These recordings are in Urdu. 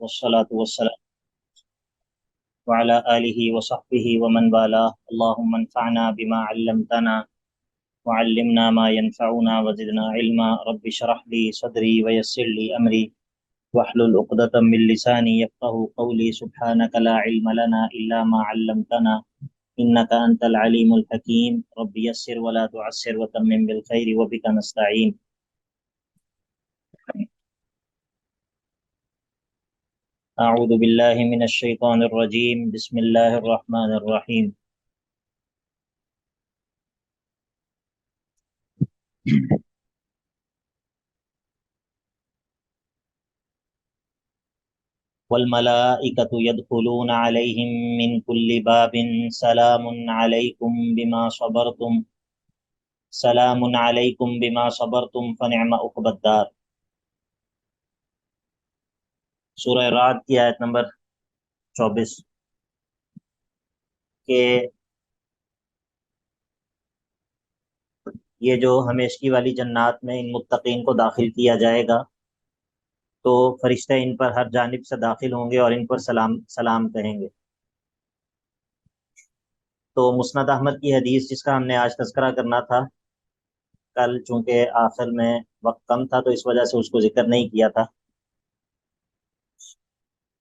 والصلاة والسلام وعلى آله وصحبه ومن والاه اللهم انفعنا بما علمتنا وعلمنا ما ينفعنا وزدنا علما رب اشرح لي صدري ويسر لي أمري واحلل عقدة من لساني يفقه قولي سبحانك لا علم لنا إلا ما علمتنا إنك أنت العليم الحكيم رب يسر ولا تعسر وتمم بالخير وبك نستعين. أعوذ بالله من الشيطان الرجيم بسم الله الرحمن الرحيم. والملائكة يدخلون عليهم من كل باب سلام عليكم بما صبرتم سلام علیکم بما صبرتم فنعم عقبی الدار. سورہ رعد کی آیت نمبر 24 کہ یہ جو ہمیشگی والی جنات میں ان متقین کو داخل کیا جائے گا تو فرشتے ان پر ہر جانب سے داخل ہوں گے اور ان پر سلام سلام کہیں گے. تو مسند احمد کی حدیث جس کا ہم نے آج تذکرہ کرنا تھا، کل چونکہ آخر میں وقت کم تھا تو اس وجہ سے اس کو ذکر نہیں کیا تھا،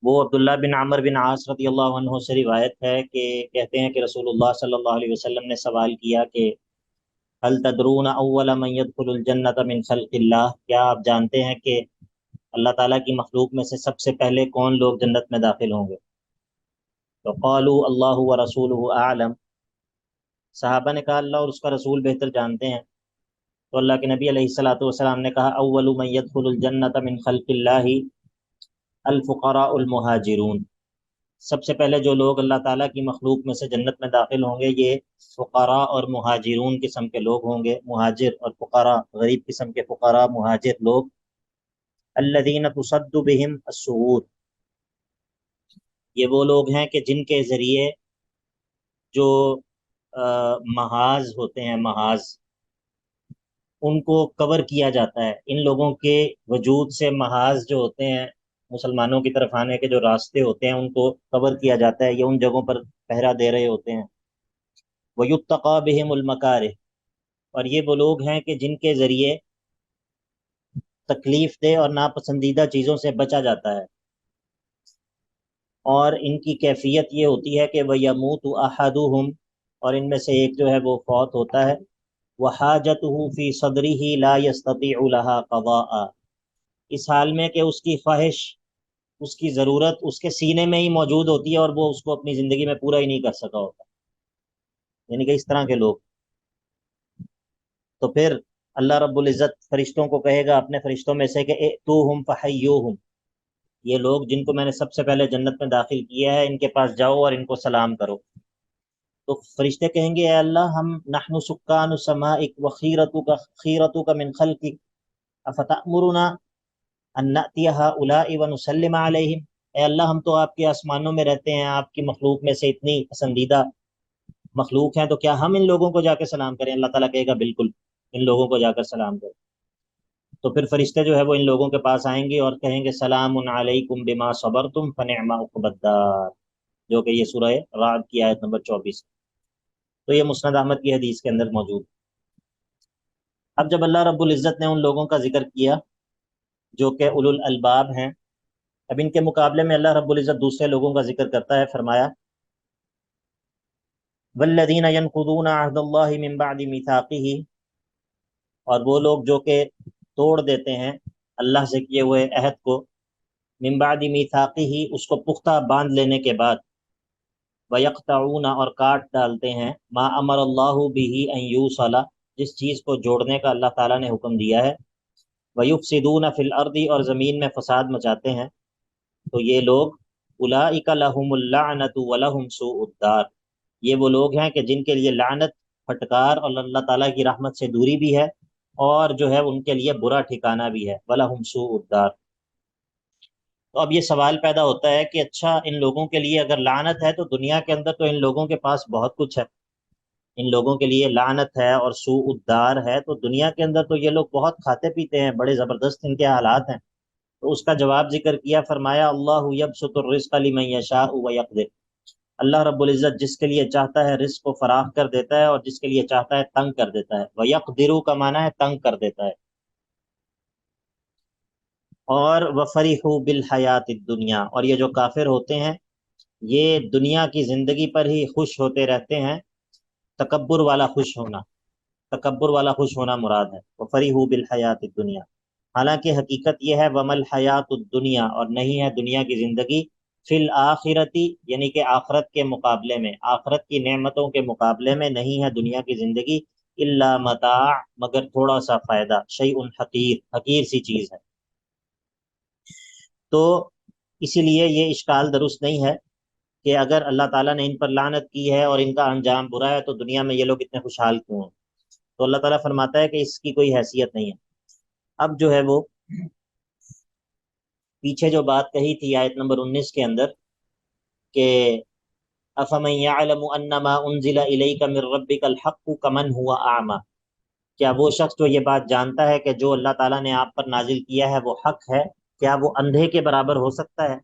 وہ عبداللہ بن عمر بن عاص رضی اللہ عنہ سے روایت ہے کہ کہتے ہیں کہ رسول اللہ صلی اللہ علیہ وسلم نے سوال کیا کہ هل تدرون اول من يدخل الجنت من خلق اللہ، کیا آپ جانتے ہیں کہ اللہ تعالیٰ کی مخلوق میں سے سب سے پہلے کون لوگ جنت میں داخل ہوں گے؟ تو قالوا اللہ ورسولہ اعلم، صحابہ نے کہا اللہ اور اس کا رسول بہتر جانتے ہیں. تو اللہ کے نبی علیہ الصلوۃ والسلام نے کہا اول من يدخل الجنت من خلق اللہ الفقراء المہاجرون، سب سے پہلے جو لوگ اللہ تعالیٰ کی مخلوق میں سے جنت میں داخل ہوں گے یہ فقراء اور مہاجرون قسم کے لوگ ہوں گے. مہاجر اور فقراء غریب قسم کے فقراء مہاجر لوگ. الذین تصد بهم السعود، یہ وہ لوگ ہیں کہ جن کے ذریعے جو محاذ ہوتے ہیں، محاذ ان کو کور کیا جاتا ہے. ان لوگوں کے وجود سے محاذ جو ہوتے ہیں، مسلمانوں کی طرف آنے کے جو راستے ہوتے ہیں ان کو کور کیا جاتا ہے، یہ ان جگہوں پر پہرا دے رہے ہوتے ہیں. وَيُتَّقَى بِهِمُ الْمَكَارِهُ، اور یہ وہ لوگ ہیں کہ جن کے ذریعے تکلیف دہ اور ناپسندیدہ چیزوں سے بچا جاتا ہے. اور ان کی کیفیت یہ ہوتی ہے کہ وَيَمُوتُ أَحَدُهُمْ، اور ان میں سے ایک جو ہے وہ فوت ہوتا ہے. وَحَاجَتُهُ فِي صَدْرِهِ لَا يَسْتَطِيعُ لَهَا قَضَاءً، اس حال میں کہ اس کی خواہش، اس کی ضرورت اس کے سینے میں ہی موجود ہوتی ہے اور وہ اس کو اپنی زندگی میں پورا ہی نہیں کر سکا ہوتا. یعنی کہ اس طرح کے لوگ. تو پھر اللہ رب العزت فرشتوں کو کہے گا اپنے فرشتوں میں سے کہ ائتوہم فحیوہم، یہ لوگ جن کو میں نے سب سے پہلے جنت میں داخل کیا ہے ان کے پاس جاؤ اور ان کو سلام کرو. تو فرشتے کہیں گے اے اللہ ہم نحن سکان السمائک وخیرتک من خلقک افتأمرنا ان نأتی ہؤلاء ونسلم علیہم، اے اللہ ہم تو آپ کے آسمانوں میں رہتے ہیں، آپ کی مخلوق میں سے اتنی پسندیدہ مخلوق ہیں، تو کیا ہم ان لوگوں کو جا کے سلام کریں؟ اللہ تعالیٰ کہے گا بالکل ان لوگوں کو جا کر سلام کریں. تو پھر فرشتے جو ہے وہ ان لوگوں کے پاس آئیں گے اور کہیں گے سلام علیکم بما صبرتم فنعم عقبی الدار، جو کہ یہ سورہ رعد کی آیت نمبر 24. تو یہ مسند احمد کی حدیث کے اندر موجود. اب جب اللہ رب العزت نے ان لوگوں کا ذکر کیا جو کہ اولو الالباب ہیں، اب ان کے مقابلے میں اللہ رب العزت دوسرے لوگوں کا ذکر کرتا ہے. فرمایا والذین ینقضون عہد اللہ من بعد میثاقہ، اور وہ لوگ جو کہ توڑ دیتے ہیں اللہ سے کیے ہوئے عہد کو، من بعد میثاقہ اس کو پختہ باندھ لینے کے بعد، ویقطعون اور کاٹ ڈالتے ہیں، ما امر اللہ بہ ان یوصل جس چیز کو جوڑنے کا اللہ تعالیٰ نے حکم دیا ہے، ویفسدون فی الارض اور زمین میں فساد مچاتے ہیں. تو یہ لوگ اولئک لہم اللعنۃ ولہم سوء الدار، یہ وہ لوگ ہیں کہ جن کے لیے لعنت، پھٹکار اور اللہ تعالیٰ کی رحمت سے دوری بھی ہے، اور جو ہے ان کے لیے برا ٹھکانہ بھی ہے، ولہم سوء الدار. تو اب یہ سوال پیدا ہوتا ہے کہ اچھا ان لوگوں کے لیے اگر لعنت ہے تو دنیا کے اندر تو ان لوگوں کے پاس بہت کچھ ہے، ان لوگوں کے لیے لعنت ہے اور سوء الدار ہے، تو دنیا کے اندر تو یہ لوگ بہت کھاتے پیتے ہیں، بڑے زبردست ان کے حالات ہیں، تو اس کا جواب ذکر کیا، فرمایا اللہ یبسط الرزق لمن یشاء ویقدر، اللہ رب العزت جس کے لیے چاہتا ہے رزق کو فراخ کر دیتا ہے اور جس کے لیے چاہتا ہے تنگ کر دیتا ہے، ویقدر کا معنی ہے تنگ کر دیتا ہے۔ اور وفرحوا بالحیات الدنیا، اور یہ جو کافر ہوتے ہیں یہ دنیا کی زندگی پر ہی خوش ہوتے رہتے ہیں، تکبر والا خوش ہونا، تکبر والا خوش ہونا مراد ہے، وفرحوا بالحیات الدنیا۔ حالانکہ حقیقت یہ ہے ومل حیات الدنیا، اور نہیں ہے دنیا کی زندگی، فی الآخرتی یعنی کہ آخرت کے مقابلے میں، آخرت کی نعمتوں کے مقابلے میں نہیں ہے دنیا کی زندگی، الا متاع مگر تھوڑا سا فائدہ، شیء حقیر حقیر سی چیز ہے۔ تو اسی لیے یہ اشکال درست نہیں ہے کہ اگر اللہ تعالیٰ نے ان پر لعنت کی ہے اور ان کا انجام برا ہے تو دنیا میں یہ لوگ اتنے خوشحال کیوں ہیں؟ تو اللہ تعالیٰ فرماتا ہے کہ اس کی کوئی حیثیت نہیں ہے۔ اب جو ہے وہ پیچھے جو بات کہی تھی آیت نمبر 19 کے اندر کہ افمن یعلم انما انزل الیک من ربک الحق کمن ہوا اعمی، کیا وہ شخص جو یہ بات جانتا ہے کہ جو اللہ تعالیٰ نے آپ پر نازل کیا ہے وہ حق ہے، کیا وہ اندھے کے برابر ہو سکتا ہے؟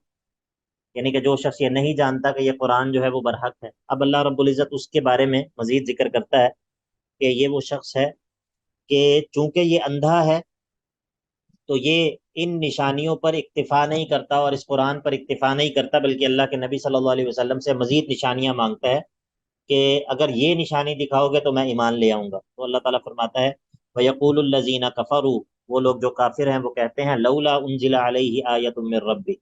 یعنی کہ جو شخص یہ نہیں جانتا کہ یہ قرآن جو ہے وہ برحق ہے۔ اب اللہ رب العزت اس کے بارے میں مزید ذکر کرتا ہے کہ یہ وہ شخص ہے کہ چونکہ یہ اندھا ہے تو یہ ان نشانیوں پر اکتفا نہیں کرتا اور اس قرآن پر اکتفا نہیں کرتا، بلکہ اللہ کے نبی صلی اللہ علیہ وسلم سے مزید نشانیاں مانگتا ہے کہ اگر یہ نشانی دکھاؤ گے تو میں ایمان لے آؤں گا۔ تو اللہ تعالیٰ فرماتا ہے وَيَقُولُ الَّذِينَ كَفَرُوا، وہ لوگ جو کافر ہیں وہ کہتے ہیں لولا انزل علیہ آیۃ من ربی،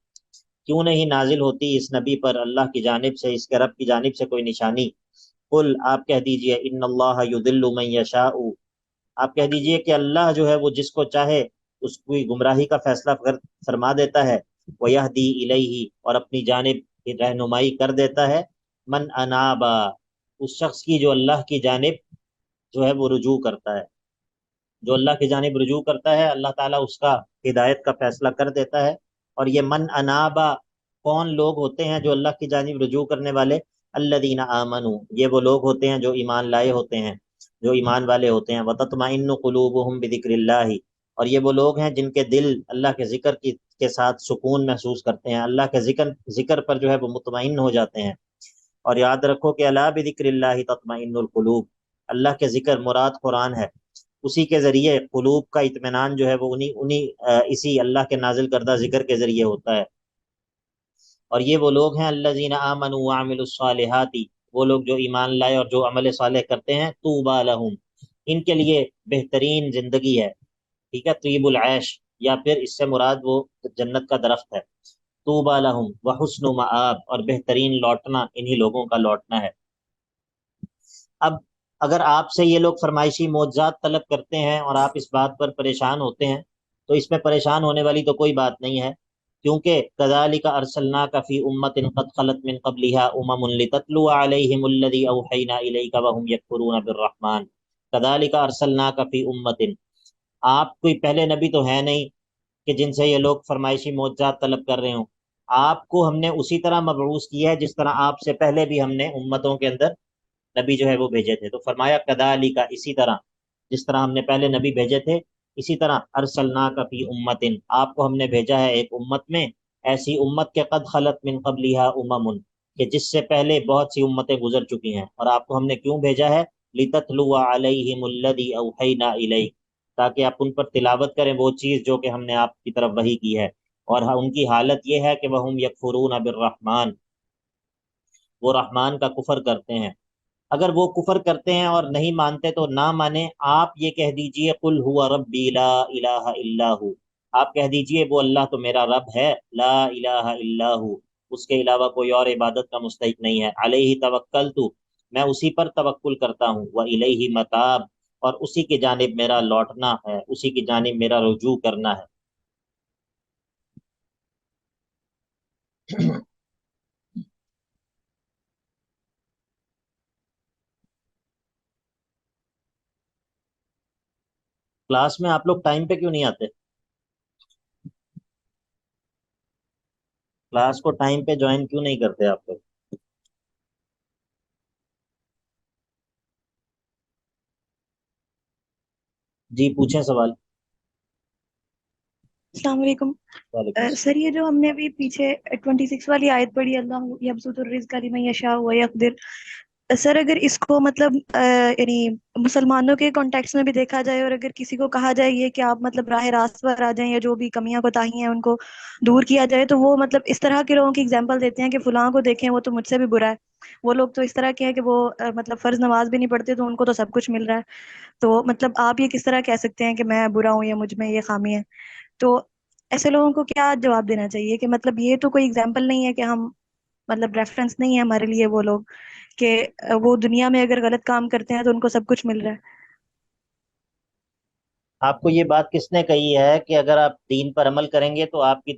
کیوں نہیں نازل ہوتی اس نبی پر اللہ کی جانب سے، اس کے رب کی جانب سے کوئی نشانی؟ قل آپ کہہ دیجئے ان اللہ یضل من یشاء، آپ کہہ دیجئے کہ اللہ جو ہے وہ جس کو چاہے اس کی گمراہی کا فیصلہ فرما دیتا ہے، ویہدی الیہ اور اپنی جانب رہنمائی کر دیتا ہے، من انابا اس شخص کی جو اللہ کی جانب جو ہے وہ رجوع کرتا ہے، جو اللہ کی جانب رجوع کرتا ہے اللہ تعالیٰ اس کا ہدایت کا فیصلہ کر دیتا ہے۔ اور یہ من انابا کون لوگ ہوتے ہیں جو اللہ کی جانب رجوع کرنے والے؟ الذین آمنوا، یہ وہ لوگ ہوتے ہیں جو ایمان لائے ہوتے ہیں، جو ایمان والے ہوتے ہیں، وتطمئن قلوبہم بذکر اللہ، اور یہ وہ لوگ ہیں جن کے دل اللہ کے ذکر کے ساتھ سکون محسوس کرتے ہیں، اللہ کے ذکر پر جو ہے وہ مطمئن ہو جاتے ہیں۔ اور یاد رکھو کہ الا بذکر اللہ تطمئن القلوب، اللہ کے ذکر مراد قرآن ہے، اسی کے ذریعے قلوب کا اطمینان جو ہے وہ اسی اللہ کے نازل کردہ ذکر کے ذریعے ہوتا ہے۔ اور یہ وہ لوگ ہیں الذین آمنوا وعملوا الصالحات، وہ لوگ جو ایمان لائے اور جو عمل صالح کرتے ہیں، طوبی لہم ان کے لیے بہترین زندگی ہے، ٹھیک ہے، طیب العیش، یا پھر اس سے مراد وہ جنت کا درخت ہے، طوبی لہم وحسن مآب، اور بہترین لوٹنا انہی لوگوں کا لوٹنا ہے۔ اب اگر آپ سے یہ لوگ فرمائشی معجزات طلب کرتے ہیں اور آپ اس بات پر پریشان ہوتے ہیں تو اس میں پریشان ہونے والی تو کوئی بات نہیں ہے، کیونکہ کذالک ارسلناک فی امۃ قد خلت من قبلها لتتلو علیہم الذی اوحینا الیک وهم یکفرون بالرحمن، کذالک ارسلناک فی امۃ، آپ کوئی پہلے نبی تو ہے نہیں کہ جن سے یہ لوگ فرمائشی معجزات طلب کر رہے ہوں، آپ کو ہم نے اسی طرح مبعوث کیا ہے جس طرح آپ سے پہلے بھی ہم نے امتوں کے اندر نبی جو ہے وہ بھیجے تھے۔ تو فرمایا کذالک اسی طرح، جس طرح ہم نے پہلے نبی بھیجے تھے اسی طرح ارسلناک فی امت، آپ کو ہم نے بھیجا ہے ایک امت میں، ایسی امت کے قد خلت من قبلها کہ جس سے پہلے بہت سی امتیں گزر چکی ہیں، اور آپ کو ہم نے کیوں بھیجا ہے؟ لتتلو علیہم الذی اوحینا الیک، تاکہ آپ ان پر تلاوت کریں وہ چیز جو کہ ہم نے آپ کی طرف وحی کی ہے، اور ان کی حالت یہ ہے کہ وہم یکفرون بالرحمن، وہ رحمان کا کفر کرتے ہیں۔ اگر وہ کفر کرتے ہیں اور نہیں مانتے تو نہ مانیں، آپ یہ کہہ دیجئے قل هو ربی لا الہ الا ہو، آپ کہہ دیجئے وہ اللہ تو میرا رب ہے، لا الہ الا ہو، اس کے علاوہ کوئی اور عبادت کا مستحق نہیں ہے، علیہ توکلت، میں اسی پر توکل کرتا ہوں، والیہ متاب، اور اسی کی جانب میرا لوٹنا ہے، اسی کی جانب میرا رجوع کرنا ہے۔ کلاس میں آپ لوگ ٹائم پہ کیوں نہیں آتے؟ کلاس کو ٹائم پہ جوائن کیوں نہیں کرتے آپ لوگ؟ جی پوچھیں سوال۔ السلام علیکم۔ وعلیکم السلام۔ سر یہ جو ہم نے ابھی پیچھے 26 والی آیت پڑھی، اللہ یبسط الرزق لمن یشاء ویقدر، سر اگر اس کو مطلب یعنی مسلمانوں کے کانٹیکس میں بھی دیکھا جائے، اور اگر کسی کو کہا جائے یہ کہ آپ مطلب راہ راست پر آ جائیں، یا جو بھی کمیاں کوتاہی ہیں ان کو دور کیا جائے، تو وہ مطلب اس طرح کے لوگوں کی اگزامپل دیتے ہیں کہ فلاں کو دیکھیں وہ تو مجھ سے بھی برا ہے، وہ لوگ تو اس طرح کے ہیں کہ وہ مطلب فرض نماز بھی نہیں پڑھتے تو ان کو تو سب کچھ مل رہا ہے۔ تو مطلب آپ یہ کس طرح کہہ سکتے ہیں کہ میں برا ہوں یا مجھ میں یہ خامی ہے؟ تو ایسے لوگوں کو کیا جواب دینا چاہیے کہ مطلب یہ تو کوئی اگزامپل نہیں ہے کہ ہم مطلب ریفرنس نہیں ہے ہمارے لیے وہ لوگ، کہ وہ دنیا میں اگر غلط کام کرتے ہیں تو ان کو سب کچھ مل رہا ہے؟ آپ کو یہ بات کس نے کہی ہے کہ اگر آپ دین پر عمل کریں گے تو آپ کی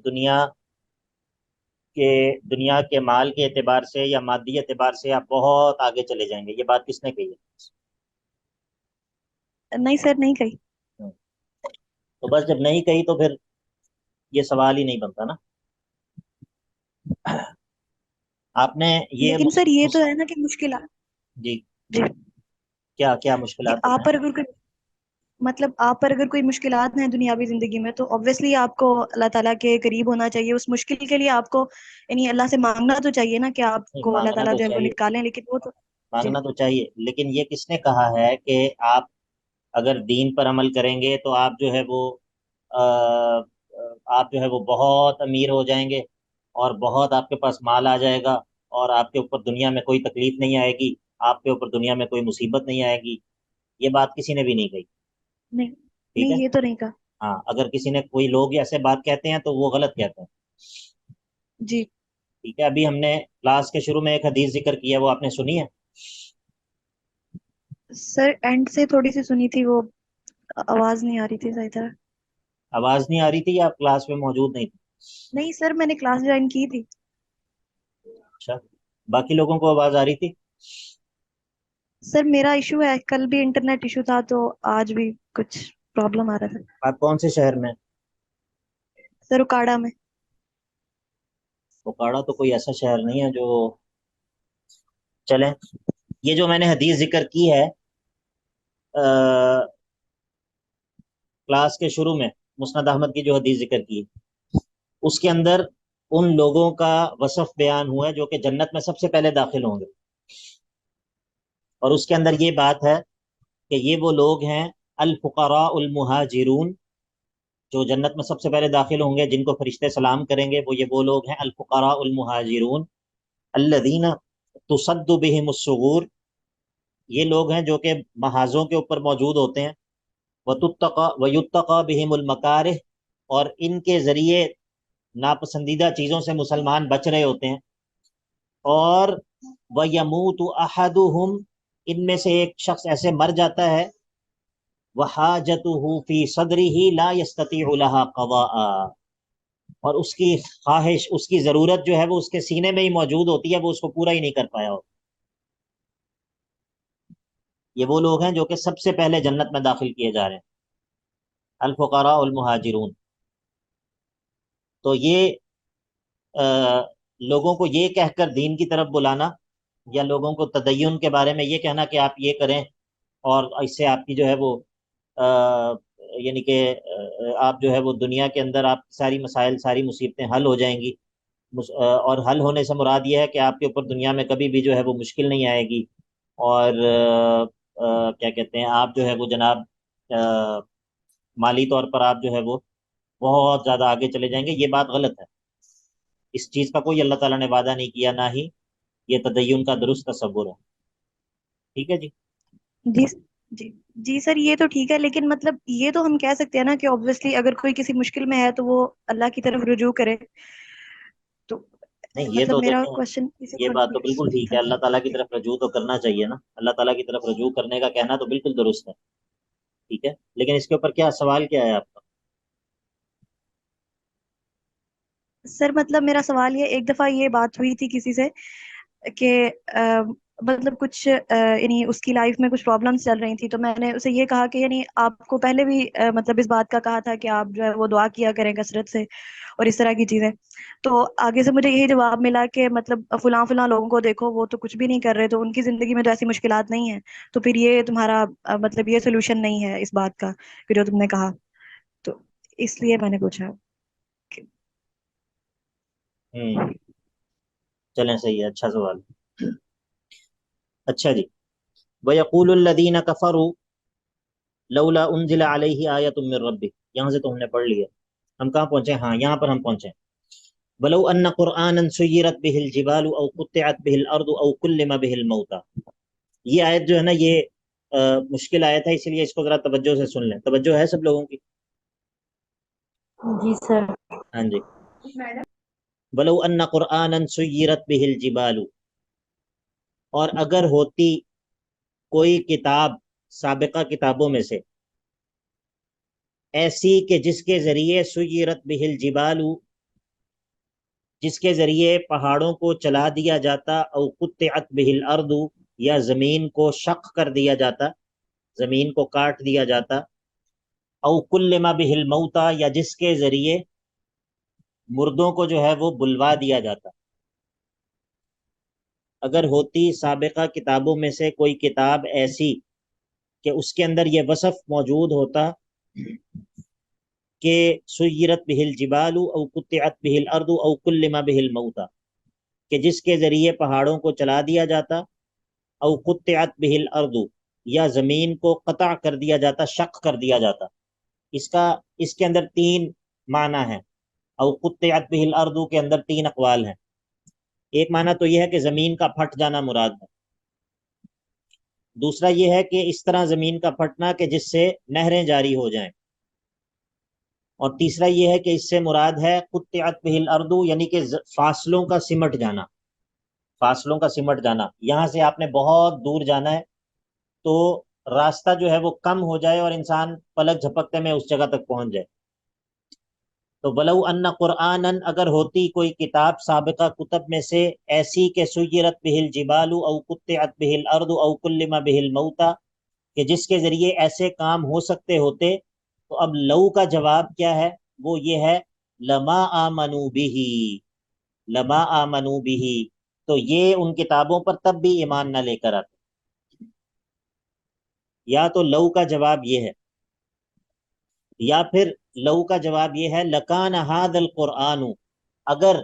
دنیا کے مال کے اعتبار سے یا مادی اعتبار سے آپ بہت آگے چلے جائیں گے؟ یہ بات کس نے کہی نہیں سر، نہیں کہی۔ ہے؟ تو بس جب نہیں کہی تو پھر یہ سوال ہی نہیں بنتا نا۔ آپ نے یہ لیکن سر یہ تو ہے نا کہ مشکلات، جی، جی، کیا کیا کہ مشکلات آپ بتائیں؟ پر اگر کوئی مطلب آپ پر اگر کوئی مشکلات ہیں دنیاوی زندگی میں، تو obviously آپ کو اللہ تعالیٰ کے قریب ہونا چاہیے، اس مشکل کے لیے آپ کو یعنی اللہ سے مانگنا تو چاہیے نا کہ آپ نہیں، کو اللہ مانگنا تعالیٰ تو جو ہے وہ چاہیے، نکالیں، لیکن وہ تو جی، مانگنا تو چاہیے، لیکن یہ کس نے کہا ہے کہ آپ اگر دین پر عمل کریں گے تو آپ جو ہے وہ آ، آپ جو ہے وہ بہت امیر ہو جائیں گے، اور بہت آپ کے پاس مال آ جائے گا، اور آپ کے اوپر دنیا میں کوئی تکلیف نہیں آئے گی، آپ کے اوپر دنیا میں کوئی مصیبت نہیں آئے گی؟ یہ بات کسی نے بھی نہیں کہی، نہیں، ٹھیک ہے؟ نہیں، یہ تو نہیں کہا۔ ہاں، اگر کسی نے کوئی لوگ ایسے بات کہتے ہیں تو وہ غلط کہتے ہیں، جی ٹھیک ہے؟ ابھی ہم نے کلاس کے شروع میں ایک حدیث ذکر کی ہے، وہ آپ نے سنی ہے؟ سر اینڈ سے تھوڑی سی سنی تھی، وہ آواز نہیں آ رہی تھی صحیح طرح۔ آواز نہیں آ رہی تھی یا آپ کلاس میں موجود نہیں تھی؟ نہیں سر، میں نے کلاس جوائن کی تھی۔ اچھا، باقی لوگوں کو آواز آ رہی تھی؟ سر میرا ایشو ہے، کل بھی انٹرنیٹ ایشو تھا تو آج بھی کچھ پرابلم آ رہا تھا۔ آپ کون سے شہر میں؟ سر اکاڑا میں۔ بکاڑا تو کوئی ایسا شہر نہیں ہے جو، چلیں، یہ جو میں نے حدیث ذکر کی ہے کلاس کے شروع میں، مسند احمد کی جو حدیث ذکر کی، اس کے اندر ان لوگوں کا وصف بیان ہوا ہے جو کہ جنت میں سب سے پہلے داخل ہوں گے، اور اس کے اندر یہ بات ہے کہ یہ وہ لوگ ہیں الفقراء المہاجرون، جو جنت میں سب سے پہلے داخل ہوں گے، جن کو فرشتے سلام کریں گے، وہ لوگ ہیں الفقراء المہاجرون الذین تصد بهم الصغور، یہ لوگ ہیں جو کہ محاذوں کے اوپر موجود ہوتے ہیں، وَيُتَّقَى بِهِمُ الْمَكَارِهِ، اور ان کے ذریعے ناپسندیدہ چیزوں سے مسلمان بچ رہے ہوتے ہیں، اور وَيَمُوتُ أَحَدُهُمْ، ان میں سے ایک شخص ایسے مر جاتا ہے، وَحَاجَتُهُ فِي صَدْرِهِ لَا يَسْتَطِيعُ لَهَا قَضَاءً، اور اس کی خواہش، اس کی ضرورت جو ہے وہ اس کے سینے میں ہی موجود ہوتی ہے، وہ اس کو پورا ہی نہیں کر پایا ہو۔ یہ وہ لوگ ہیں جو کہ سب سے پہلے جنت میں داخل کیے جا رہے ہیں، الفقراء المہاجرون۔ تو یہ لوگوں کو یہ کہہ کر دین کی طرف بلانا، یا لوگوں کو تدین کے بارے میں یہ کہنا کہ آپ یہ کریں اور اس سے آپ کی جو ہے وہ یعنی کہ آپ جو ہے وہ دنیا کے اندر آپ کی ساری مسائل، ساری مصیبتیں حل ہو جائیں گی، اور حل ہونے سے مراد یہ ہے کہ آپ کے اوپر دنیا میں کبھی بھی جو ہے وہ مشکل نہیں آئے گی، اور کیا کہتے ہیں، آپ جو ہے وہ جناب مالی طور پر آپ جو ہے وہ بہت زیادہ آگے چلے جائیں گے۔ یہ بات غلط ہے، اس چیز کا کوئی اللہ تعالیٰ نے وعدہ نہیں کیا، نہ ہی یہ تدین کا درست تصور ہے، ٹھیک ہے جی؟ جی، جی، جی سر یہ تو ٹھیک ہے، لیکن مطلب یہ تو ہم کہہ سکتے ہیں نا کہ obviously اگر کوئی کسی مشکل میں ہے تو وہ اللہ کی طرف رجوع کرے، تو نہیں، یہ مطلب تو میرا دیکھیں، کوشچن اسی یہ بات تو بالکل کانٹیکسٹ ٹھیک تھا۔ ہے، اللہ تعالیٰ کی جی، طرف رجوع تو کرنا چاہیے نا، اللہ تعالیٰ کی طرف رجوع کرنے کا کہنا تو بالکل درست ہے، ٹھیک ہے، لیکن اس کے اوپر کیا سوال کیا ہے آپ کا؟ سر مطلب میرا سوال یہ، ایک دفعہ یہ بات ہوئی تھی کسی سے کہ مطلب کچھ یعنی اس کی لائف میں کچھ پرابلمس چل رہی تھی، تو میں نے اسے یہ کہا کہ یعنی آپ کو پہلے بھی مطلب اس بات کا کہا تھا کہ آپ جو ہے وہ دعا کیا کریں کثرت سے اور اس طرح کی چیزیں، تو آگے سے مجھے یہی جواب ملا کہ مطلب فلاں فلاں لوگوں کو دیکھو، وہ تو کچھ بھی نہیں کر رہے، تو ان کی زندگی میں تو ایسی مشکلات نہیں ہیں، تو پھر یہ تمہارا مطلب یہ سولوشن نہیں ہے اس بات کا کہ جو تم نے کہا، تو اس لیے میں نے پوچھا۔ چلیں صحیح ہے، اچھا سوال. اچھا جی. وَيَقُولُ الَّذِينَ كَفَرُوا لَوْلَا أُنزِلَ عَلَيْهِ آيَةٌ مِّن رَّبِّهِ. یہاں سے تو ہم نے پڑھ لیا. ہم کہاں پہنچے؟ ہاں یہاں پر ہم پہنچے. وَلَوْ أَنَّ قُرْآنًا سُيِّرَتْ بِهِ الْجِبَالُ أَوْ قُطِّعَتْ بِهِ الْأَرْضُ أَوْ كُلِّمَ بِهِ الْمَوْتَى. یہ آیت جو ہے نا یہ مشکل آیت ہے، اس لیے اس کو ذرا توجہ سے سن لیں. توجہ ہے سب لوگوں کی؟ جی سر. ہاں جی. وَلَوْ أَنَّ قُرْآنًا سُيِّرَتْ بِهِ الْجِبَالُ، اور اگر ہوتی کوئی کتاب سابقہ کتابوں میں سے ایسی کہ جس کے ذریعے سیرت بہ الجبال، جس کے ذریعے پہاڑوں کو چلا دیا جاتا، او قطعت بہ الارض، یا زمین کو شق کر دیا جاتا، زمین کو کاٹ دیا جاتا، او کلم بہ الموتى، یا جس کے ذریعے مردوں کو جو ہے وہ بلوا دیا جاتا. اگر ہوتی سابقہ کتابوں میں سے کوئی کتاب ایسی کہ اس کے اندر یہ وصف موجود ہوتا کہ سیرت بہ الجبال او قطعت بہ الارض او کلم بہ الموتى، کہ جس کے ذریعے پہاڑوں کو چلا دیا جاتا، او قطعت بہ الارض، یا زمین کو قطع کر دیا جاتا، شق کر دیا جاتا. اس کے اندر تین معنی ہیں. او قطعت بہ الارض کے اندر تین اقوال ہیں. ایک معنی تو یہ ہے کہ زمین کا پھٹ جانا مراد ہے. دوسرا یہ ہے کہ اس طرح زمین کا پھٹنا کہ جس سے نہریں جاری ہو جائیں. اور تیسرا یہ ہے کہ اس سے مراد ہے قطعت بہ الارض، یعنی کہ فاصلوں کا سمٹ جانا. فاصلوں کا سمٹ جانا، یہاں سے آپ نے بہت دور جانا ہے تو راستہ جو ہے وہ کم ہو جائے اور انسان پلک جھپکتے میں اس جگہ تک پہنچ جائے. تو ولو ان قرآنًا، اگر ہوتی کوئی کتاب سابقہ کتب میں سے ایسی کہ سیرت بہ الجبال او قطعت بہ الارض او کلم بہ الموتى، کہ جس کے ذریعے ایسے کام ہو سکتے ہوتے، تو اب لو کا جواب کیا ہے؟ وہ یہ ہے لما آمنوا بہ، لما آمنوا بہ، تو یہ ان کتابوں پر تب بھی ایمان نہ لے کر آتے. یا تو لو کا جواب یہ ہے، یا پھر لو کا جواب یہ ہے لکان ھذا القرآن، اگر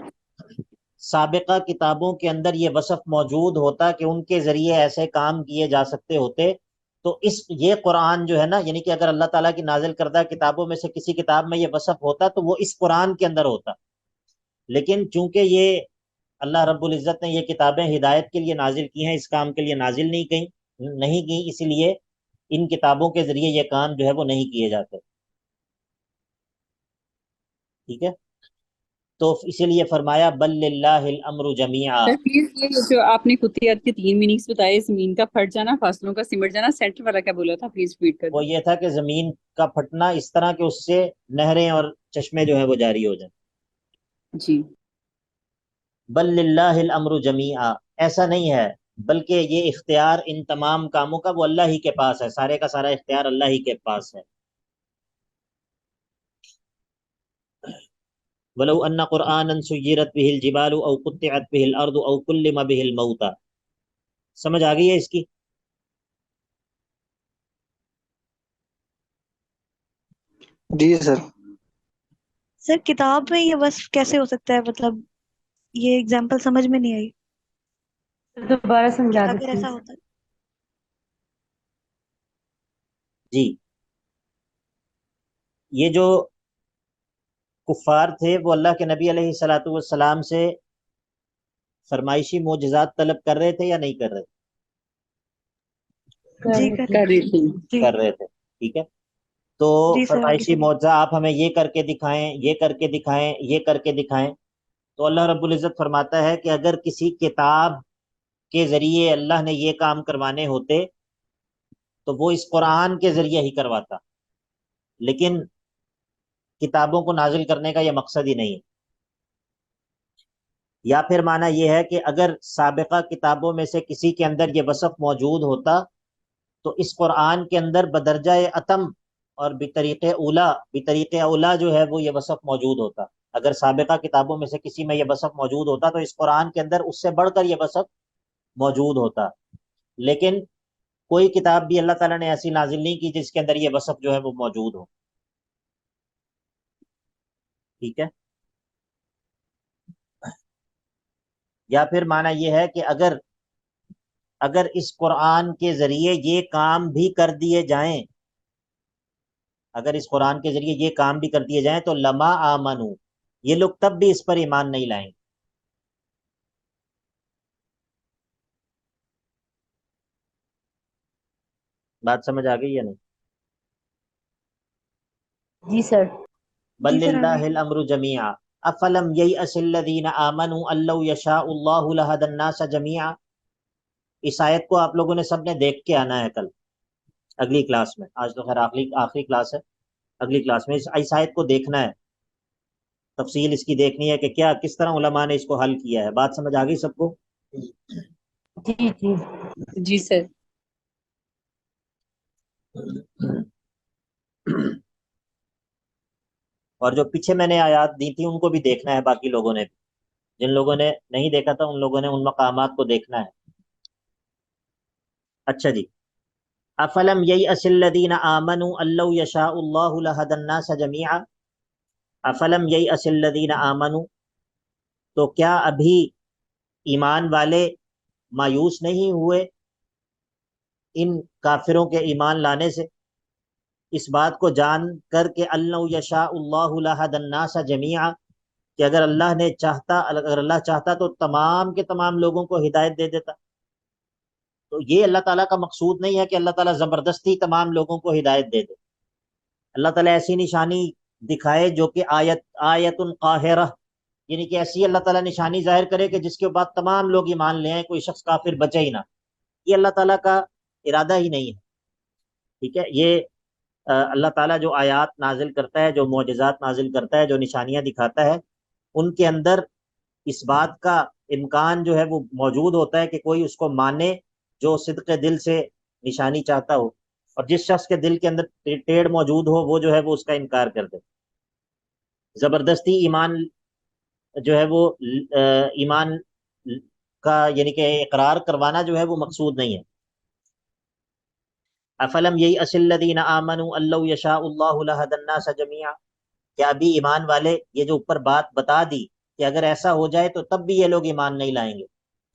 سابقہ کتابوں کے اندر یہ وصف موجود ہوتا کہ ان کے ذریعے ایسے کام کیے جا سکتے ہوتے، تو یہ قرآن جو ہے نا، یعنی کہ اگر اللہ تعالیٰ کی نازل کردہ کتابوں میں سے کسی کتاب میں یہ وصف ہوتا تو وہ اس قرآن کے اندر ہوتا. لیکن چونکہ یہ اللہ رب العزت نے یہ کتابیں ہدایت کے لیے نازل کی ہیں، اس کام کے لیے نازل نہیں کی، اسی لیے ان کتابوں کے ذریعے یہ کام جو ہے وہ نہیں کیے جاتے. ٹھیک ہے، تو اسی لیے فرمایا بل للہ الامر جمیعا. سر پلیز یہ جو آپ نے قطعیت کے تین میننگس بتائے، زمین کا پھٹ جانا، فاصلوں کا سمٹ جانا، سینٹر والا کیا بولا تھا؟ پلیز ریپیٹ کر دیں. وہ یہ تھا کہ زمین کا پھٹنا اس طرح کہ اس سے نہریں اور چشمے جو ہے وہ جاری ہو جائیں. جی. بل للہ الامر جمیعا، ایسا نہیں ہے، بلکہ یہ اختیار ان تمام کاموں کا وہ اللہ ہی کے پاس ہے، سارے کا سارا اختیار اللہ ہی کے پاس ہے. ولو ان قرآنا سیرت به الجبال او قطعت به الارض او کلم به الموتى. سمجھ آ گئی ہے اس کی؟ جی سر. سر کتاب میں یہ وصف کیسے ہو سکتا ہے؟ مطلب یہ اگزامپل سمجھ میں نہیں آئی دوبارہ کہ سمجھا اگر دیتے ایسا ہیں. ہوتا ہے. جی، یہ جو کفار تھے وہ اللہ کے نبی علیہ الصلاۃ والسلام سے فرمائشی معجزات طلب کر رہے تھے یا نہیں کر رہے تھے؟ جی کر رہی تھی. جی کر رہے تھے. ٹھیک ہے، تو جی سر آگے فرمائشی چلیے. معجزہ آپ ہمیں یہ کر کے دکھائیں، یہ کر کے دکھائیں، یہ کر کے دکھائیں. تو اللہ رب العزت فرماتا ہے کہ اگر کسی کتاب کے ذریعے اللہ نے یہ کام کروانے ہوتے تو وہ اس قرآن کے ذریعے ہی کرواتا، لیکن کتابوں کو نازل کرنے کا یہ مقصد ہی نہیں ہے. یا پھر معنی یہ ہے کہ اگر سابقہ کتابوں میں سے کسی کے اندر یہ وصف موجود ہوتا تو اس قرآن کے اندر بدرجہ اتم اور بطریق اولا جو ہے وہ یہ وصف موجود ہوتا. اگر سابقہ کتابوں میں سے کسی میں یہ وصف موجود ہوتا تو اس قرآن کے اندر اس سے بڑھ کر یہ وصف موجود ہوتا. لیکن کوئی کتاب بھی اللہ تعالیٰ نے ایسی نازل نہیں کی جس کے اندر یہ وصف جو ہے وہ موجود ہو. ٹھیک ہے، یا پھر معنی یہ ہے کہ اگر اس قرآن کے ذریعے یہ کام بھی کر دیے جائیں، اگر اس قرآن کے ذریعے یہ کام بھی کر دیے جائیں تو لما آمنو، یہ لوگ تب بھی اس پر ایمان نہیں لائیں گے۔ بات سمجھ آ گئی یا نہیں؟ جی سر۔ بل جی سر، للہ آگے۔ الامر جمیعا افلم ییأس الذین آمنوا ان لو یشاء اللہ لہدی الناس جمیعا۔ اس آیت کو آپ لوگوں نے سب نے دیکھ کے آنا ہے کل اگلی کلاس میں، آج تو خیر آخری کلاس ہے، اگلی کلاس میں اس آیت کو دیکھنا ہے، تفصیل اس کی دیکھنی ہے کہ کیا کس طرح علماء نے اس کو حل کیا ہے۔ بات سمجھ آ گئی سب کو؟ جی جی جی سر۔ اور جو پیچھے میں نے آیات دی تھی ان کو بھی دیکھنا ہے، باقی لوگوں نے بھی، جن لوگوں نے نہیں دیکھا تھا ان لوگوں نے ان مقامات کو دیکھنا ہے۔ اچھا جی، افلم ییأس الذین آمنوا ان لو یشاء اللہ لہدی الناس جمیعا، افلم ییأس الذین آمنوا، تو کیا ابھی ایمان والے مایوس نہیں ہوئے ان کافروں کے ایمان لانے سے، اس بات کو جان کر کہ اللہ یشاء اللہ لہدی الناس جمیعا، کہ اگر اللہ چاہتا تو تمام کے تمام لوگوں کو ہدایت دے دیتا۔ تو یہ اللہ تعالیٰ کا مقصود نہیں ہے کہ اللہ تعالیٰ زبردستی تمام لوگوں کو ہدایت دے دے۔ اللہ تعالیٰ ایسی نشانی دکھائے جو کہ آیت قاہرہ، یعنی کہ ایسی اللہ تعالیٰ نشانی ظاہر کرے کہ جس کے بعد تمام لوگ ایمان لے آئیں، کوئی شخص کافر بچے ہی نہ۔ یہ اللہ تعالیٰ کا ارادہ ہی نہیں ہے، ٹھیک ہے؟ یہ اللہ تعالیٰ جو آیات نازل کرتا ہے، جو معجزات نازل کرتا ہے، جو نشانیاں دکھاتا ہے، ان کے اندر اس بات کا امکان جو ہے وہ موجود ہوتا ہے کہ کوئی اس کو مانے جو صدق دل سے نشانی چاہتا ہو، اور جس شخص کے دل کے اندر ٹیڑھ موجود ہو وہ جو ہے وہ اس کا انکار کر دے۔ زبردستی ایمان جو ہے وہ ایمان کا یعنی کہ اقرار کروانا جو ہے وہ مقصود نہیں ہے۔ افلم ییأس الذین آمنوا ان لو یشاء اللہ لہدی الناس جمیعا، کیا ابھی ایمان والے، یہ جو اوپر بات بتا دی کہ اگر ایسا ہو جائے تو تب بھی یہ لوگ ایمان نہیں لائیں گے،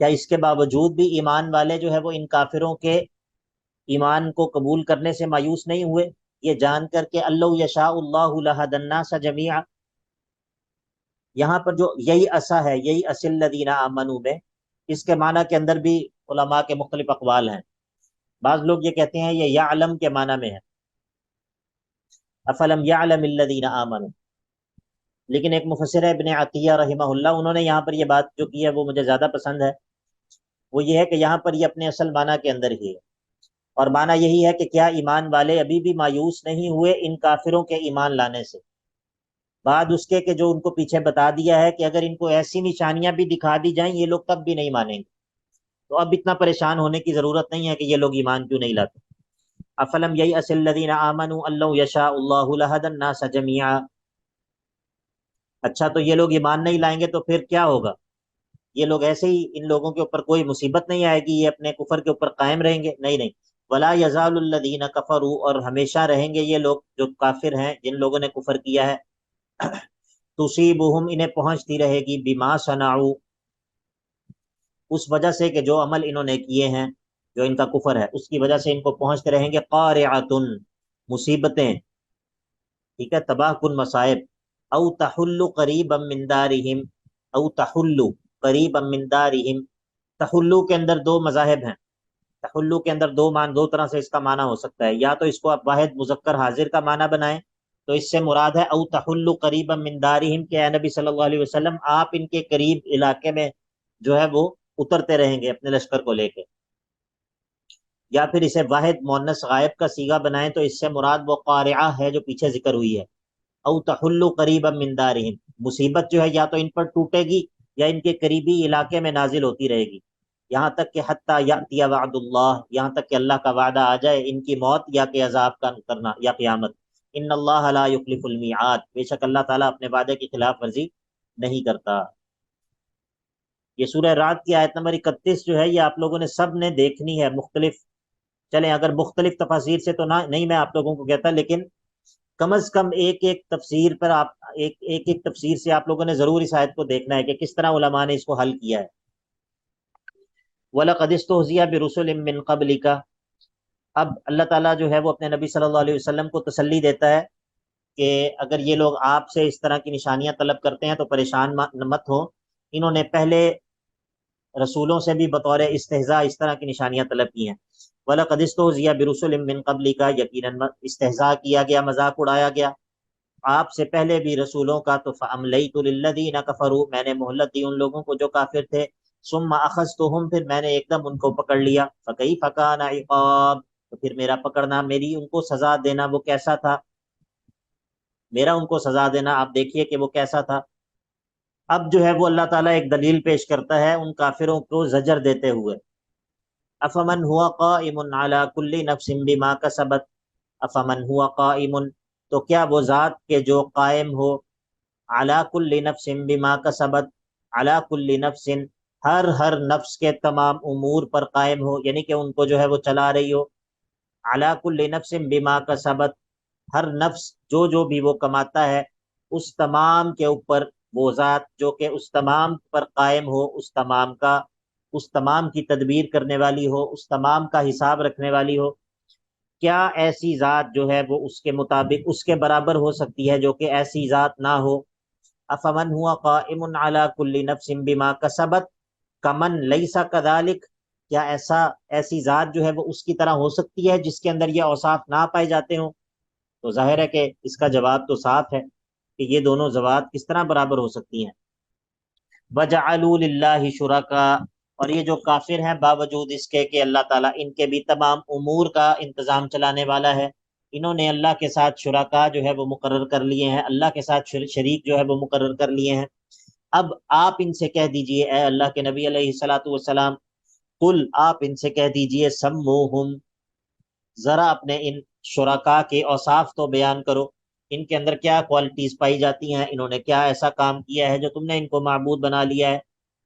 کیا اس کے باوجود بھی ایمان والے جو ہے وہ ان کافروں کے ایمان کو قبول کرنے سے مایوس نہیں ہوئے، یہ جان کر کہ اللہ یشاء اللہ لہدی الناس جمیعا؟ یہاں پر جو یہی اسا ہے، یہی اصل الذین آمنوا میں، اس کے معنی کے اندر بھی علماء کے مختلف اقوال ہیں۔ بعض لوگ یہ کہتے ہیں یہ یعلم کے معنی میں ہے، افلم یعلم الذین آمنوا، لیکن ایک مفسر ہے ابن عطیہ رحمہ اللہ، انہوں نے یہاں پر یہ بات جو کی ہے وہ مجھے زیادہ پسند ہے، وہ یہ ہے کہ یہاں پر یہ اپنے اصل معنی کے اندر ہی ہے، اور معنی یہی ہے کہ کیا ایمان والے ابھی بھی مایوس نہیں ہوئے ان کافروں کے ایمان لانے سے، بعد اس کے کہ جو ان کو پیچھے بتا دیا ہے کہ اگر ان کو ایسی نشانیاں بھی دکھا دی جائیں یہ لوگ تب بھی نہیں مانیں گے، تو اب اتنا پریشان ہونے کی ضرورت نہیں ہے کہ یہ لوگ ایمان کیوں نہیں لاتے۔ افلم ییأس الذین آمنوا ان لو یشاء اللہ لہدی الناس جمیعا، اچھا تو یہ لوگ ایمان نہیں لائیں گے تو پھر کیا ہوگا؟ یہ لوگ ایسے ہی، ان لوگوں کے اوپر کوئی مصیبت نہیں آئے گی، یہ اپنے کفر کے اوپر قائم رہیں گے؟ نہیں نہیں، ولا یزال الذین کفروا، اور ہمیشہ رہیں گے یہ لوگ جو کافر ہیں، جن لوگوں نے کفر کیا ہے، تصیبہم، انہیں پہنچتی رہے گی، بما صنعوا، اس وجہ سے کہ جو عمل انہوں نے کیے ہیں، جو ان کا کفر ہے اس کی وجہ سے ان کو پہنچتے رہیں گے، قارعۃ، مصیبتیں، ٹھیک ہے، تباہ کن مصائب، او تحل قریبا من دارہم، او تحل قریبا من دارہم، تحلو کے اندر دو مذاہب ہیں، تحلو کے اندر دو طرح سے اس کا معنی ہو سکتا ہے، یا تو اس کو آپ واحد مذکر حاضر کا معنی بنائیں تو اس سے مراد ہے او تحل قریبا من دارہم، کہ اے نبی صلی اللہ علیہ وسلم آپ ان کے قریب علاقے میں جو ہے وہ اترتے رہیں گے اپنے لشکر کو لے کے، یا پھر اسے واحد مؤنث غائب کا صیغہ بنائیں تو اس سے مراد وہ قارعہ ہے جو پیچھے ذکر ہوئی ہے، او تحل قریبا من دارہم، مصیبت جو ہے یا تو ان پر ٹوٹے گی یا ان کے قریبی علاقے میں نازل ہوتی رہے گی، یہاں تک کہ حتی یأتی وعد اللہ، یہاں تک کہ اللہ کا وعدہ آ جائے، ان کی موت یا کہ عذاب کا کرنا یا قیامت۔ ان اللہ لا یخلف المیعاد، بے شک اللہ تعالیٰ اپنے وعدے کی خلاف ورزی نہیں کرتا۔ یہ سورہ رعد کی آیت نمبر 31 جو ہے یہ آپ لوگوں نے سب نے دیکھنی ہے، مختلف، چلیں اگر مختلف تفاسیر سے تو نہیں میں آپ لوگوں کو کہتا، لیکن کم از کم ایک ایک تفسیر پر ایک ایک تفسیر سے آپ لوگوں نے ضرور اس آیت کو دیکھنا ہے کہ کس طرح علماء نے اس کو حل کیا ہے۔ وَلَقَدِ اسْتُهْزِئَ بِرُسُلٍ مِّن قَبْلِكَ، اب اللہ تعالیٰ جو ہے وہ اپنے نبی صلی اللہ علیہ وسلم کو تسلی دیتا ہے کہ اگر یہ لوگ آپ سے اس طرح کی نشانیاں طلب کرتے ہیں تو پریشان مت ہو، انہوں نے پہلے رسولوں سے بھی بطور استہزاء اس طرح کی نشانیاں طلب کی ہیں۔ وَلَقَدِ اسْتُهْزِئَ بِرُسُلٍ مِّن قَبْلِكَ، یقیناً استہزاء کیا گیا، مذاق اڑایا گیا آپ سے پہلے بھی رسولوں کا، تو فَأَمْلَيْتُ لِلَّذِينَ كَفَرُوا، میں نے مہلت دی ان لوگوں کو جو کافر تھے، ثُمَّ أَخَذْتُهُمْ، پھر میں نے ایک دم ان کو پکڑ لیا، فَكَيْفَ كَانَ عِقَابِ، تو پھر میرا پکڑنا، میری ان کو سزا دینا وہ کیسا تھا، میرا ان کو سزا دینا آپ دیکھیے کہ وہ کیسا تھا۔ اب جو ہے وہ اللہ تعالیٰ ایک دلیل پیش کرتا ہے ان کافروں کو زجر دیتے ہوئے، افمن ہوا قائم علی کل نفس بما کسبت، افمن ہوا قائم، تو کیا وہ ذات کے جو قائم ہو، علی کل نفس بما کسبت، علی کل نفس، ہر نفس کے تمام امور پر قائم ہو، یعنی کہ ان کو جو ہے وہ چلا رہی ہو، علی کل نفس بما کسبت، ہر نفس جو بھی وہ کماتا ہے اس تمام کے اوپر وہ ذات جو کہ اس تمام پر قائم ہو، اس تمام کی تدبیر کرنے والی ہو، اس تمام کا حساب رکھنے والی ہو، کیا ایسی ذات جو ہے وہ اس کے مطابق اس کے برابر ہو سکتی ہے جو کہ ایسی ذات نہ ہو۔ افمن ہوا قائم علی کل نفس بما کسبت کمن لیس کذالک، کیا ایسی ذات جو ہے وہ اس کی طرح ہو سکتی ہے جس کے اندر یہ اوصاف نہ پائے جاتے ہوں؟ تو ظاہر ہے کہ اس کا جواب تو صاف ہے کہ یہ دونوں ذوات کس طرح برابر ہو سکتی ہیں۔ وَجَعَلُوا لِلَّهِ شُرَكَاءَ، اور یہ جو کافر ہیں باوجود اس کے کہ اللہ تعالیٰ ان کے بھی تمام امور کا انتظام چلانے والا ہے، انہوں نے اللہ کے ساتھ شرکا جو ہے وہ مقرر کر لیے ہیں، اللہ کے ساتھ شریک جو ہے وہ مقرر کر لیے ہیں۔ اب آپ ان سے کہہ دیجئے اے اللہ کے نبی علیہ الصلاۃ والسلام، قل، آپ ان سے کہہ دیجئے، سموہم، ذرا اپنے ان شرکا کے اوصاف تو بیان کرو، ان کے اندر کیا کوالٹیز پائی جاتی ہیں، انہوں نے کیا ایسا کام کیا ہے جو تم نے ان کو معبود بنا لیا ہے،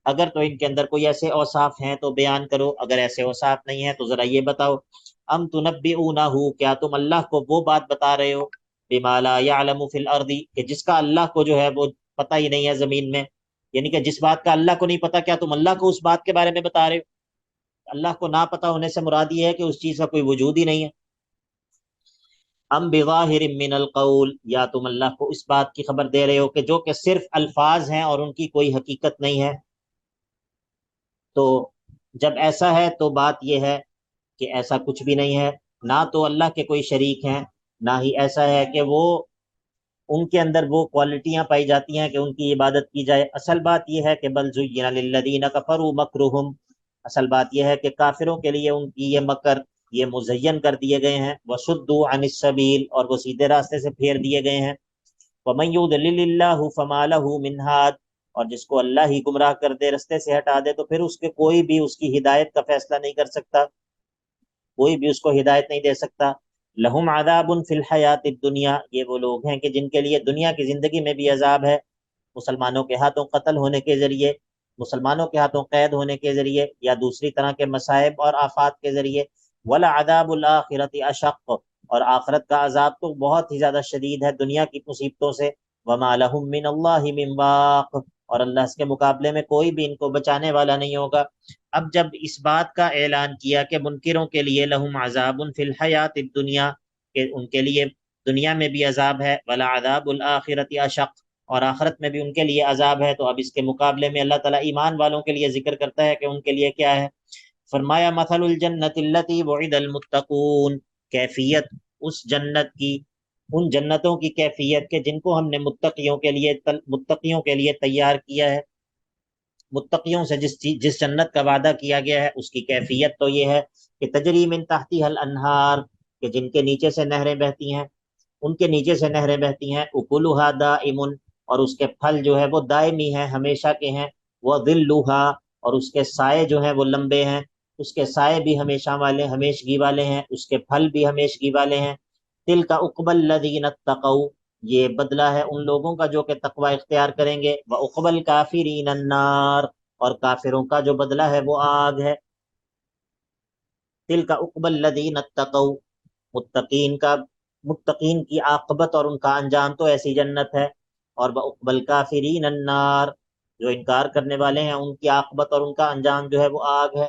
اگر تو ان کے اندر کوئی ایسے اوصاف ہیں تو بیان کرو، اگر ایسے اوصاف نہیں ہیں تو ذرا یہ بتاؤ۔ ام تنبئونہ، کیا تم اللہ کو وہ بات بتا رہے ہو، بما لا یعلم فی الارض، کہ جس کا اللہ کو جو ہے وہ پتہ ہی نہیں ہے زمین میں، یعنی کہ جس بات کا اللہ کو نہیں پتا، کیا تم اللہ کو اس بات کے بارے میں بتا رہے ہو؟ اللہ کو نہ پتہ ہونے سے مراد یہ ہے کہ اس چیز کا کوئی وجود ہی نہیں ہے۔ ام بظاہر من القول، یا تم اللہ کو اس بات کی خبر دے رہے ہو کہ جو کہ صرف الفاظ ہیں اور ان کی کوئی حقیقت نہیں ہے۔ تو جب ایسا ہے تو بات یہ ہے کہ ایسا کچھ بھی نہیں ہے، نہ تو اللہ کے کوئی شریک ہیں، نہ ہی ایسا ہے کہ وہ ان کے اندر وہ کوالٹیاں پائی جاتی ہیں کہ ان کی عبادت کی جائے۔ اصل بات یہ ہے کہ بل زین للذین کفروا مکرہم، اصل بات یہ ہے کہ کافروں کے لیے ان کی یہ مکر یہ مزین کر دیے گئے ہیں، وصدوا عن السبیل، اور وہ سیدھے راستے سے پھیر دیے گئے ہیں، ومن یضلل اللہ فما لہ من ہاد، اور جس کو اللہ ہی گمراہ کر دے، رستے سے ہٹا دے، تو پھر اس کے کوئی بھی اس کی ہدایت کا فیصلہ نہیں کر سکتا، کوئی بھی اس کو ہدایت نہیں دے سکتا۔ لہم عذاب فی الحیات الدنیا، یہ وہ لوگ ہیں کہ جن کے لیے دنیا کی زندگی میں بھی عذاب ہے، مسلمانوں کے ہاتھوں قتل ہونے کے ذریعے، مسلمانوں کے ہاتھوں قید ہونے کے ذریعے، یا دوسری طرح کے مصائب اور آفات کے ذریعے، ولعذاب الآخرۃ اشق، اور آخرت کا عذاب تو بہت ہی زیادہ شدید ہے دنیا کی مصیبتوں سے، وما لہم من اللہ من واق، اور اللہ اس کے مقابلے میں کوئی بھی ان کو بچانے والا نہیں ہوگا۔ اب جب اس بات کا اعلان کیا کہ منکروں کے لیے لہم عذاب فی الحیات الدنیا، کہ ان کے لیے دنیا میں بھی عذاب ہے، ولعذاب الآخرۃ اشق، اور آخرت میں بھی ان کے لیے عذاب ہے، تو اب اس کے مقابلے میں اللہ تعالیٰ ایمان والوں کے لیے ذکر کرتا ہے کہ ان کے لیے کیا ہے۔ فرمایا مثل الجنت التی وعد المتقون، کیفیت اس جنت کی، ان جنتوں کی کیفیت کہ جن کو ہم نے متقیوں کے لیے تیار کیا ہے، متقیوں سے جس جنت کا وعدہ کیا گیا ہے اس کی کیفیت تو یہ ہے کہ تجری من تحتها الانہار، کہ جن کے نیچے سے نہریں بہتی ہیں، ان کے نیچے سے نہریں بہتی ہیں، اکلھا دائم، اور اس کے پھل جو ہے وہ دائمی ہیں، ہمیشہ کے ہیں، وظلھا، اور اس کے سائے جو ہیں وہ لمبے ہیں، اس کے سائے بھی ہمیشہ والے، ہمیشگی والے ہیں، اس کے پھل بھی ہمیشگی والے ہیں۔ تلک عقبی الذین اتقوا، یہ بدلہ ہے ان لوگوں کا جو کہ تقوی اختیار کریں گے، وعقبی الکافرین النار، اور کافروں کا جو بدلہ ہے وہ آگ ہے۔ تلک عقبی الذین اتقوا، متقین کی عاقبت اور ان کا انجام تو ایسی جنت ہے، اور وعقبی الکافرین النار، جو انکار کرنے والے ہیں ان کی عاقبت اور ان کا انجام جو ہے وہ آگ ہے۔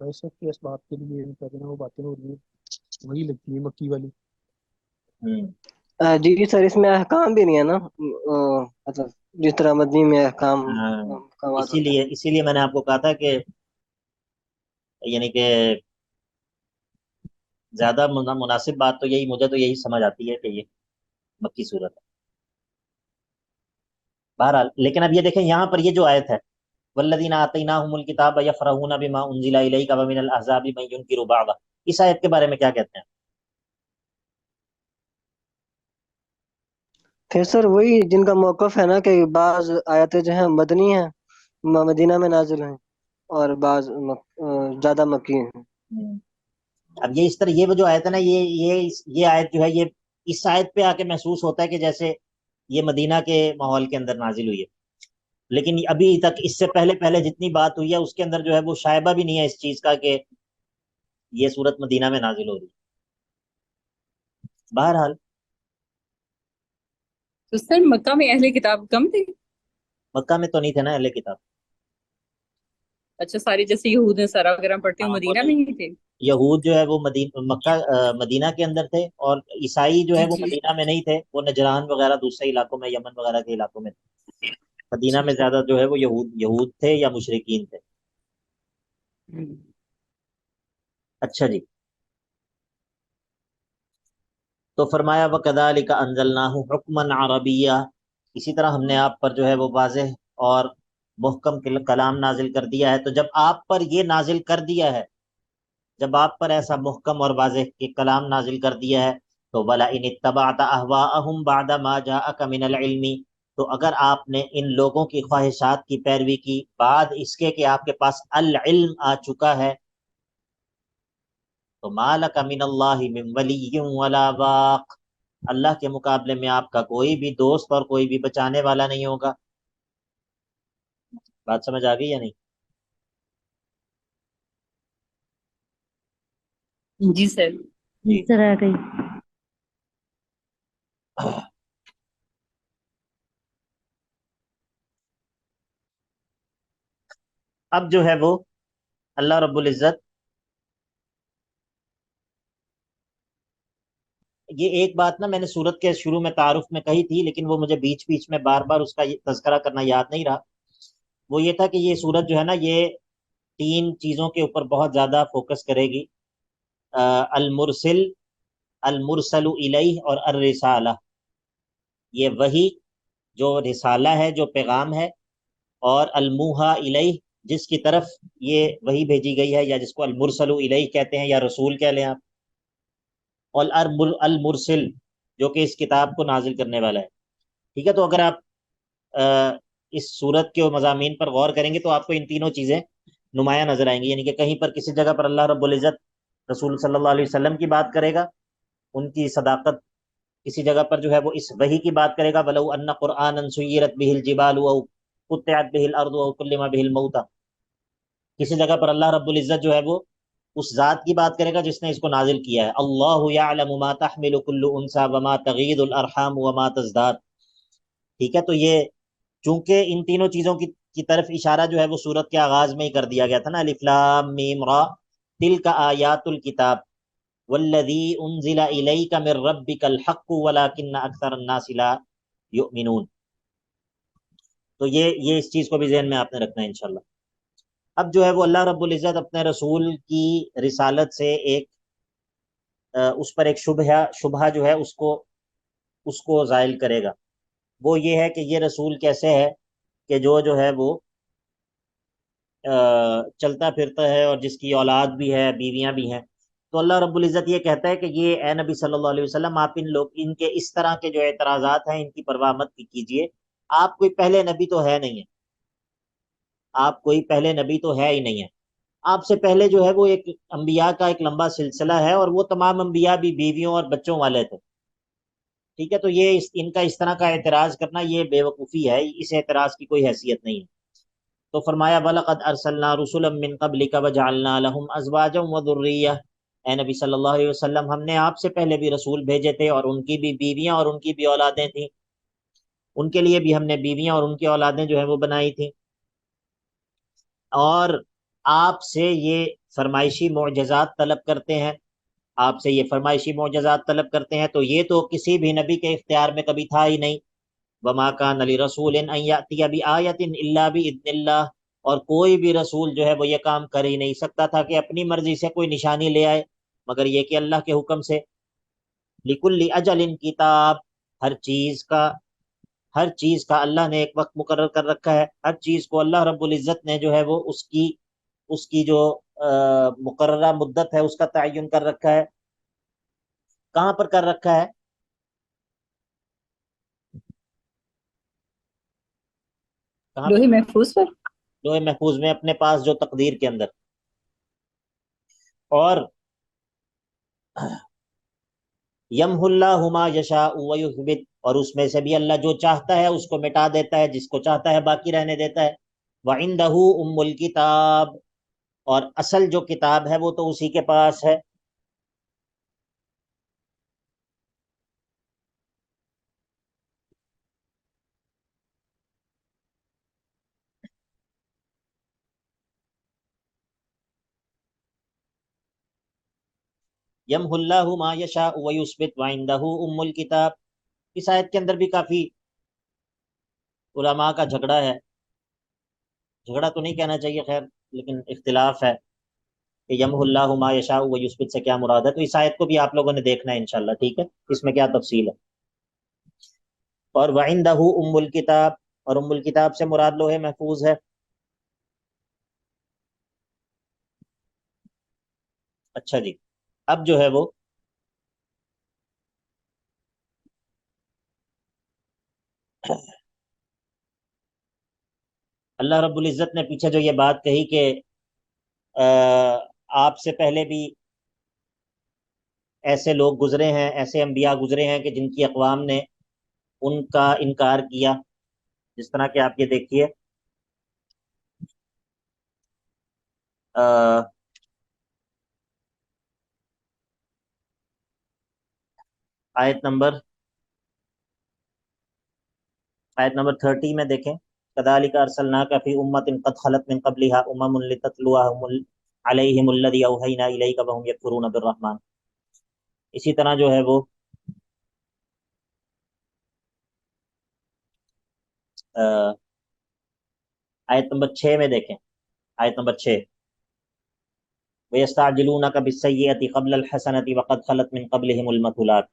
ویسے کے اسباب کے لیے کہتے ہیں وہ باتیں ہو رہی ہیں وہی لگتی ہے مکی والی. جی سر اس میں احکام بھی نہیں ہے نا مطلب جس طرح مدنی میں ہاں احکامات ہوتے ہیں. اسی لیے میں نے آپ کو کہا تھا کہ یعنی کہ زیادہ مناسب بات تو یہی، مجھے تو یہی سمجھ آتی ہے کہ یہ مکی صورت ہے بہرحال. لیکن اب یہ دیکھیں یہاں پر یہ جو آیت ہے والذین آتیناہم الکتاب یفرحون بما انزل الیک ومن الاحزاب من ینکر بعضہ، اس آیت کے بارے میں کیا کہتے ہیں؟ پھر سر وہی جن کا موقف ہے نا کہ بعض آیتیں جو ہیں مدنی ہیں مدینہ میں نازل ہیں اور بعض زیادہ مکی ہیں. اب یہ اس طرح یہ جو آیت ہے نا یہ آیت جو ہے یہ اس آیت پہ آ کے محسوس ہوتا ہے کہ جیسے یہ مدینہ کے ماحول کے اندر نازل ہوئی ہے، لیکن ابھی تک اس سے پہلے پہلے جتنی بات ہوئی ہے اس کے اندر جو ہے وہ شائبہ بھی نہیں ہے اس چیز کا کہ یہ صورت مدینہ میں نازل ہو رہی ہے. بہرحال تو سر مکہ میں اہل کتاب کم تھے؟ مکہ میں تو نہیں تھے نا اہل کتاب. اچھا سارے جیسے یہود نصارہ وغیرہ پڑھتے ہیں ہاں وہ مدینہ میں ہی تھے. یہود جو ہے وہ مدینہ کے اندر تھے، اور عیسائی جو ہے جی وہ جی مدینہ میں نہیں تھے، وہ نجران وغیرہ دوسرے علاقوں میں، یمن وغیرہ کے علاقوں میں تھے. مدینہ میں زیادہ جو ہے وہ یہود تھے یا مشرکین تھے. اچھا جی، تو فرمایا وَكَذَلِكَ أَنزَلْنَاهُ حُكْمًا عَرَبِيًّا، اسی طرح ہم نے آپ پر جو ہے وہ واضح اور محکم کلام نازل کر دیا ہے. تو جب آپ پر یہ نازل کر دیا ہے، جب آپ پر ایسا محکم اور واضح کلام نازل کر دیا ہے تو وَلَئِنِ اتَّبَعْتَ أَهْوَاءَهُمْ بَعْدَ مَا جَاءَكَ مِنَ الْعِلْمِ، تو اگر آپ نے ان لوگوں کی خواہشات کی پیروی کی بعد اس کے کہ آپ کے پاس العلم آ چکا ہے، تو مَالَكَ مِنَ اللَّهِ مِنْ وَلِيٍّ وَلَا وَاقٍ، اللہ کے مقابلے میں آپ کا کوئی بھی دوست اور کوئی بھی بچانے والا نہیں ہوگا. بات سمجھ آ گئی یا نہیں؟ جی سر. جی سر آ گئی. اب جو ہے وہ اللہ رب العزت یہ ایک بات نا میں نے سورت کے شروع میں تعارف میں کہی تھی، لیکن وہ مجھے بیچ بیچ میں بار بار اس کا تذکرہ کرنا یاد نہیں رہا. وہ یہ تھا کہ یہ سورت جو ہے نا یہ 3 چیزوں کے اوپر بہت زیادہ فوکس کرے گی، المرسل، المرسل الیہ اور الرسالہ. یہ وہی جو رسالہ ہے، جو پیغام ہے، اور الموحى الیہ جس کی طرف یہ وہی بھیجی گئی ہے، یا جس کو المرسل الیہ کہتے ہیں یا رسول کہہ لیں آپ، اور المرسل جو کہ اس کتاب کو نازل کرنے والا ہے. ٹھیک ہے، تو اگر آپ اس صورت کے مضامین پر غور کریں گے تو آپ کو ان تینوں چیزیں نمایاں نظر آئیں گی. یعنی کہ کہیں پر کسی جگہ پر اللہ رب العزت رسول صلی اللہ علیہ وسلم کی بات کرے گا، ان کی صداقت. کسی جگہ پر جو ہے وہ اس وحی کی بات کرے گا، وَلَوْ أَنَّ قُرْآنًا سُيِّرَتْ بِهِ الْجِبَالُ أَوْ قُطِّعَتْ بِهِ الْأَرْضُ أَوْ كُلِّمَ بِهِ الْمَوْتَى. کسی جگہ پر اللہ رب العزت جو ہے وہ اس ذات کی بات کرے گا جس نے اس کو نازل کیا ہے. اللہ یعلم ما تحمل كل انثى وما تغيض الارحام وما تزداد. ٹھیک ہے، تو یہ چونکہ ان تینوں چیزوں کی طرف اشارہ جو ہے وہ سورت کے آغاز میں ہی کر دیا گیا تھا نا، الف لام میم را تلک آیات الکتاب والذی انزل الیک من ربک الحق ولکن اکثر الناس لا یؤمنون. تو یہ اس چیز کو بھی ذہن میں آپ نے رکھنا ہے انشاءاللہ. اب جو ہے وہ اللہ رب العزت اپنے رسول کی رسالت سے ایک اس پر ایک شبہ جو ہے اس کو زائل کرے گا. وہ یہ ہے کہ یہ رسول کیسے ہے کہ جو ہے وہ چلتا پھرتا ہے اور جس کی اولاد بھی ہے، بیویاں بھی ہیں. تو اللہ رب العزت یہ کہتا ہے کہ یہ اے نبی صلی اللہ علیہ وسلم، آپ ان کے اس طرح کے جو اعتراضات ہیں ان کی پرواہ مت کیجیے. آپ کوئی پہلے نبی تو ہے نہیں ہے، آپ کوئی پہلے نبی تو ہے ہی نہیں ہے. آپ سے پہلے جو ہے وہ ایک انبیاء کا ایک لمبا سلسلہ ہے، اور وہ تمام انبیاء بھی بیویوں اور بچوں والے تھے. ٹھیک ہے، تو یہ ان کا اس طرح کا اعتراض کرنا یہ بے وقوفی ہے، اس اعتراض کی کوئی حیثیت نہیں ہے. تو فرمایا وَلَقَدْ أَرْسَلْنَا رُسُلًا مِّن قَبْلِكَ وَجَعَلْنَا لَهُمْ أَزْوَاجًا وَذُرِّيَّةً. اے نبی صلی اللہ علیہ وسلم، ہم نے آپ سے پہلے بھی رسول بھیجے تھے، اور ان کی بھی بیویاں اور ان کی بھی اولادیں تھیں. ان کے لیے بھی ہم نے بیویاں اور ان کی اولادیں جو ہیں وہ بنائی تھیں. اور آپ سے یہ فرمائشی معجزات طلب کرتے ہیں، آپ سے یہ فرمائشی معجزات طلب کرتے ہیں، تو یہ تو کسی بھی نبی کے اختیار میں کبھی تھا ہی نہیں۔ وما کان لرسول ان یاتی بآیۃ الا باذن اللہ، اور کوئی بھی رسول جو ہے وہ یہ کام کر ہی نہیں سکتا تھا کہ اپنی مرضی سے کوئی نشانی لے آئے، مگر یہ کہ اللہ کے حکم سے۔ لکل اجل کتاب، ہر چیز کا اللہ نے ایک وقت مقرر کر رکھا ہے، ہر چیز کو اللہ رب العزت نے جو ہے وہ اس کی جو مقررہ مدت ہے اس کا تعین کر رکھا ہے۔ کہاں پر کر رکھا ہے؟ کہاں پر؟ لوہے محفوظ پر۔ لوح محفوظ میں، اپنے پاس جو تقدیر کے اندر۔ اور یمح اللہ ما یشاء ویثبت، اور اس میں سے بھی اللہ جو چاہتا ہے اس کو مٹا دیتا ہے، جس کو چاہتا ہے باقی رہنے دیتا ہے۔ وعندہ ام الکتاب، اور اصل جو کتاب ہے وہ تو اسی کے پاس ہے۔ یمح اللہ ما یشاء ویثبت وعندہ ام الکتاب۔ اس آیت کے اندر بھی کافی علماء کا جھگڑا ہے، جھگڑا تو نہیں کہنا چاہیے خیر، لیکن اختلاف ہے کہ یمح اللہ ما یشاء ویثبت سے کیا مراد ہے۔ تو اس آیت کو بھی آپ لوگوں نے دیکھنا ہے انشاءاللہ، ٹھیک ہے، اس میں کیا تفصیل ہے۔ اور وعندہ ام الکتاب، اور ام الکتاب سے مراد لوح محفوظ ہے۔ اچھا جی، اب جو ہے وہ اللہ رب العزت نے پیچھے جو یہ بات کہی کہ آپ سے پہلے بھی ایسے لوگ گزرے ہیں، ایسے انبیاء گزرے ہیں کہ جن کی اقوام نے ان کا انکار کیا، جس طرح کہ آپ یہ دیکھیے آیت نمبر 30 میں دیکھیں، کذالک ارسلناک فی امۃ قد خلت من قبلها امم لتتلو علیہم الذی اوحینا الیک وهم یکفرون بالرحمن۔ اسی طرح جو ہے وہ آیت نمبر 6 میں دیکھیں، آیت نمبر 6، وَيَسْتَعْجِلُونَكَ بِالسَّيِّئَةِ قَبْلَ الْحَسَنَةِ وَقَدْ خَلَتْ مِنْ قَبْلِهِمُ الْمَثُلَاتُ۔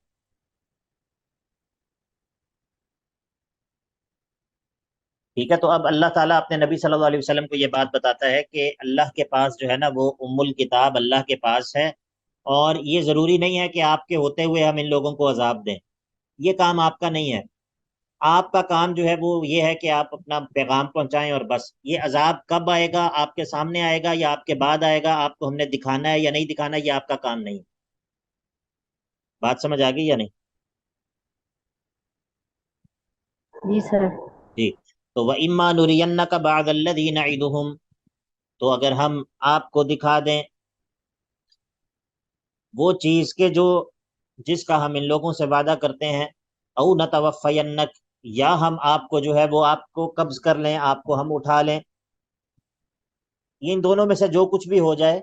ٹھیک ہے، تو اب اللہ تعالیٰ اپنے نبی صلی اللہ علیہ وسلم کو یہ بات بتاتا ہے کہ اللہ کے پاس جو ہے نا وہ ام الکتاب اللہ کے پاس ہے، اور یہ ضروری نہیں ہے کہ آپ کے ہوتے ہوئے ہم ان لوگوں کو عذاب دیں، یہ کام آپ کا نہیں ہے۔ آپ کا کام جو ہے وہ یہ ہے کہ آپ اپنا پیغام پہنچائیں، اور بس یہ عذاب کب آئے گا، آپ کے سامنے آئے گا یا آپ کے بعد آئے گا، آپ کو ہم نے دکھانا ہے یا نہیں دکھانا ہے، یہ آپ کا کام نہیں۔ بات سمجھ آ گئی یا نہیں؟ جی سر۔ جی، تو وَإِمَّا نُرِيَنَّكَ بَعْضَ الَّذِي نَعِدُهُمْ، تو اگر ہم آپ کو دکھا دیں وہ چیز کے جس کا ہم ان لوگوں سے وعدہ کرتے ہیں، او نتوفینک، یا ہم آپ کو جو ہے وہ آپ کو قبض کر لیں، آپ کو ہم اٹھا لیں، ان دونوں میں سے جو کچھ بھی ہو جائے،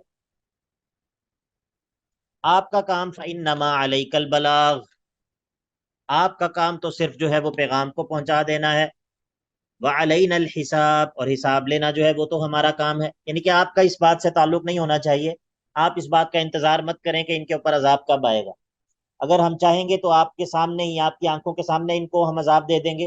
آپ کا کام فإنما علیک البلاغ، آپ کا کام تو صرف جو ہے وہ پیغام کو پہنچا دینا ہے، وعلینا الحساب، اور حساب لینا جو ہے وہ تو ہمارا کام ہے۔ یعنی کہ آپ کا اس بات سے تعلق نہیں ہونا چاہیے، آپ اس بات کا انتظار مت کریں کہ ان کے اوپر عذاب کب آئے گا۔ اگر ہم چاہیں گے تو آپ کے سامنے ہی، آپ کی آنکھوں کے سامنے ان کو ہم عذاب دے دیں گے،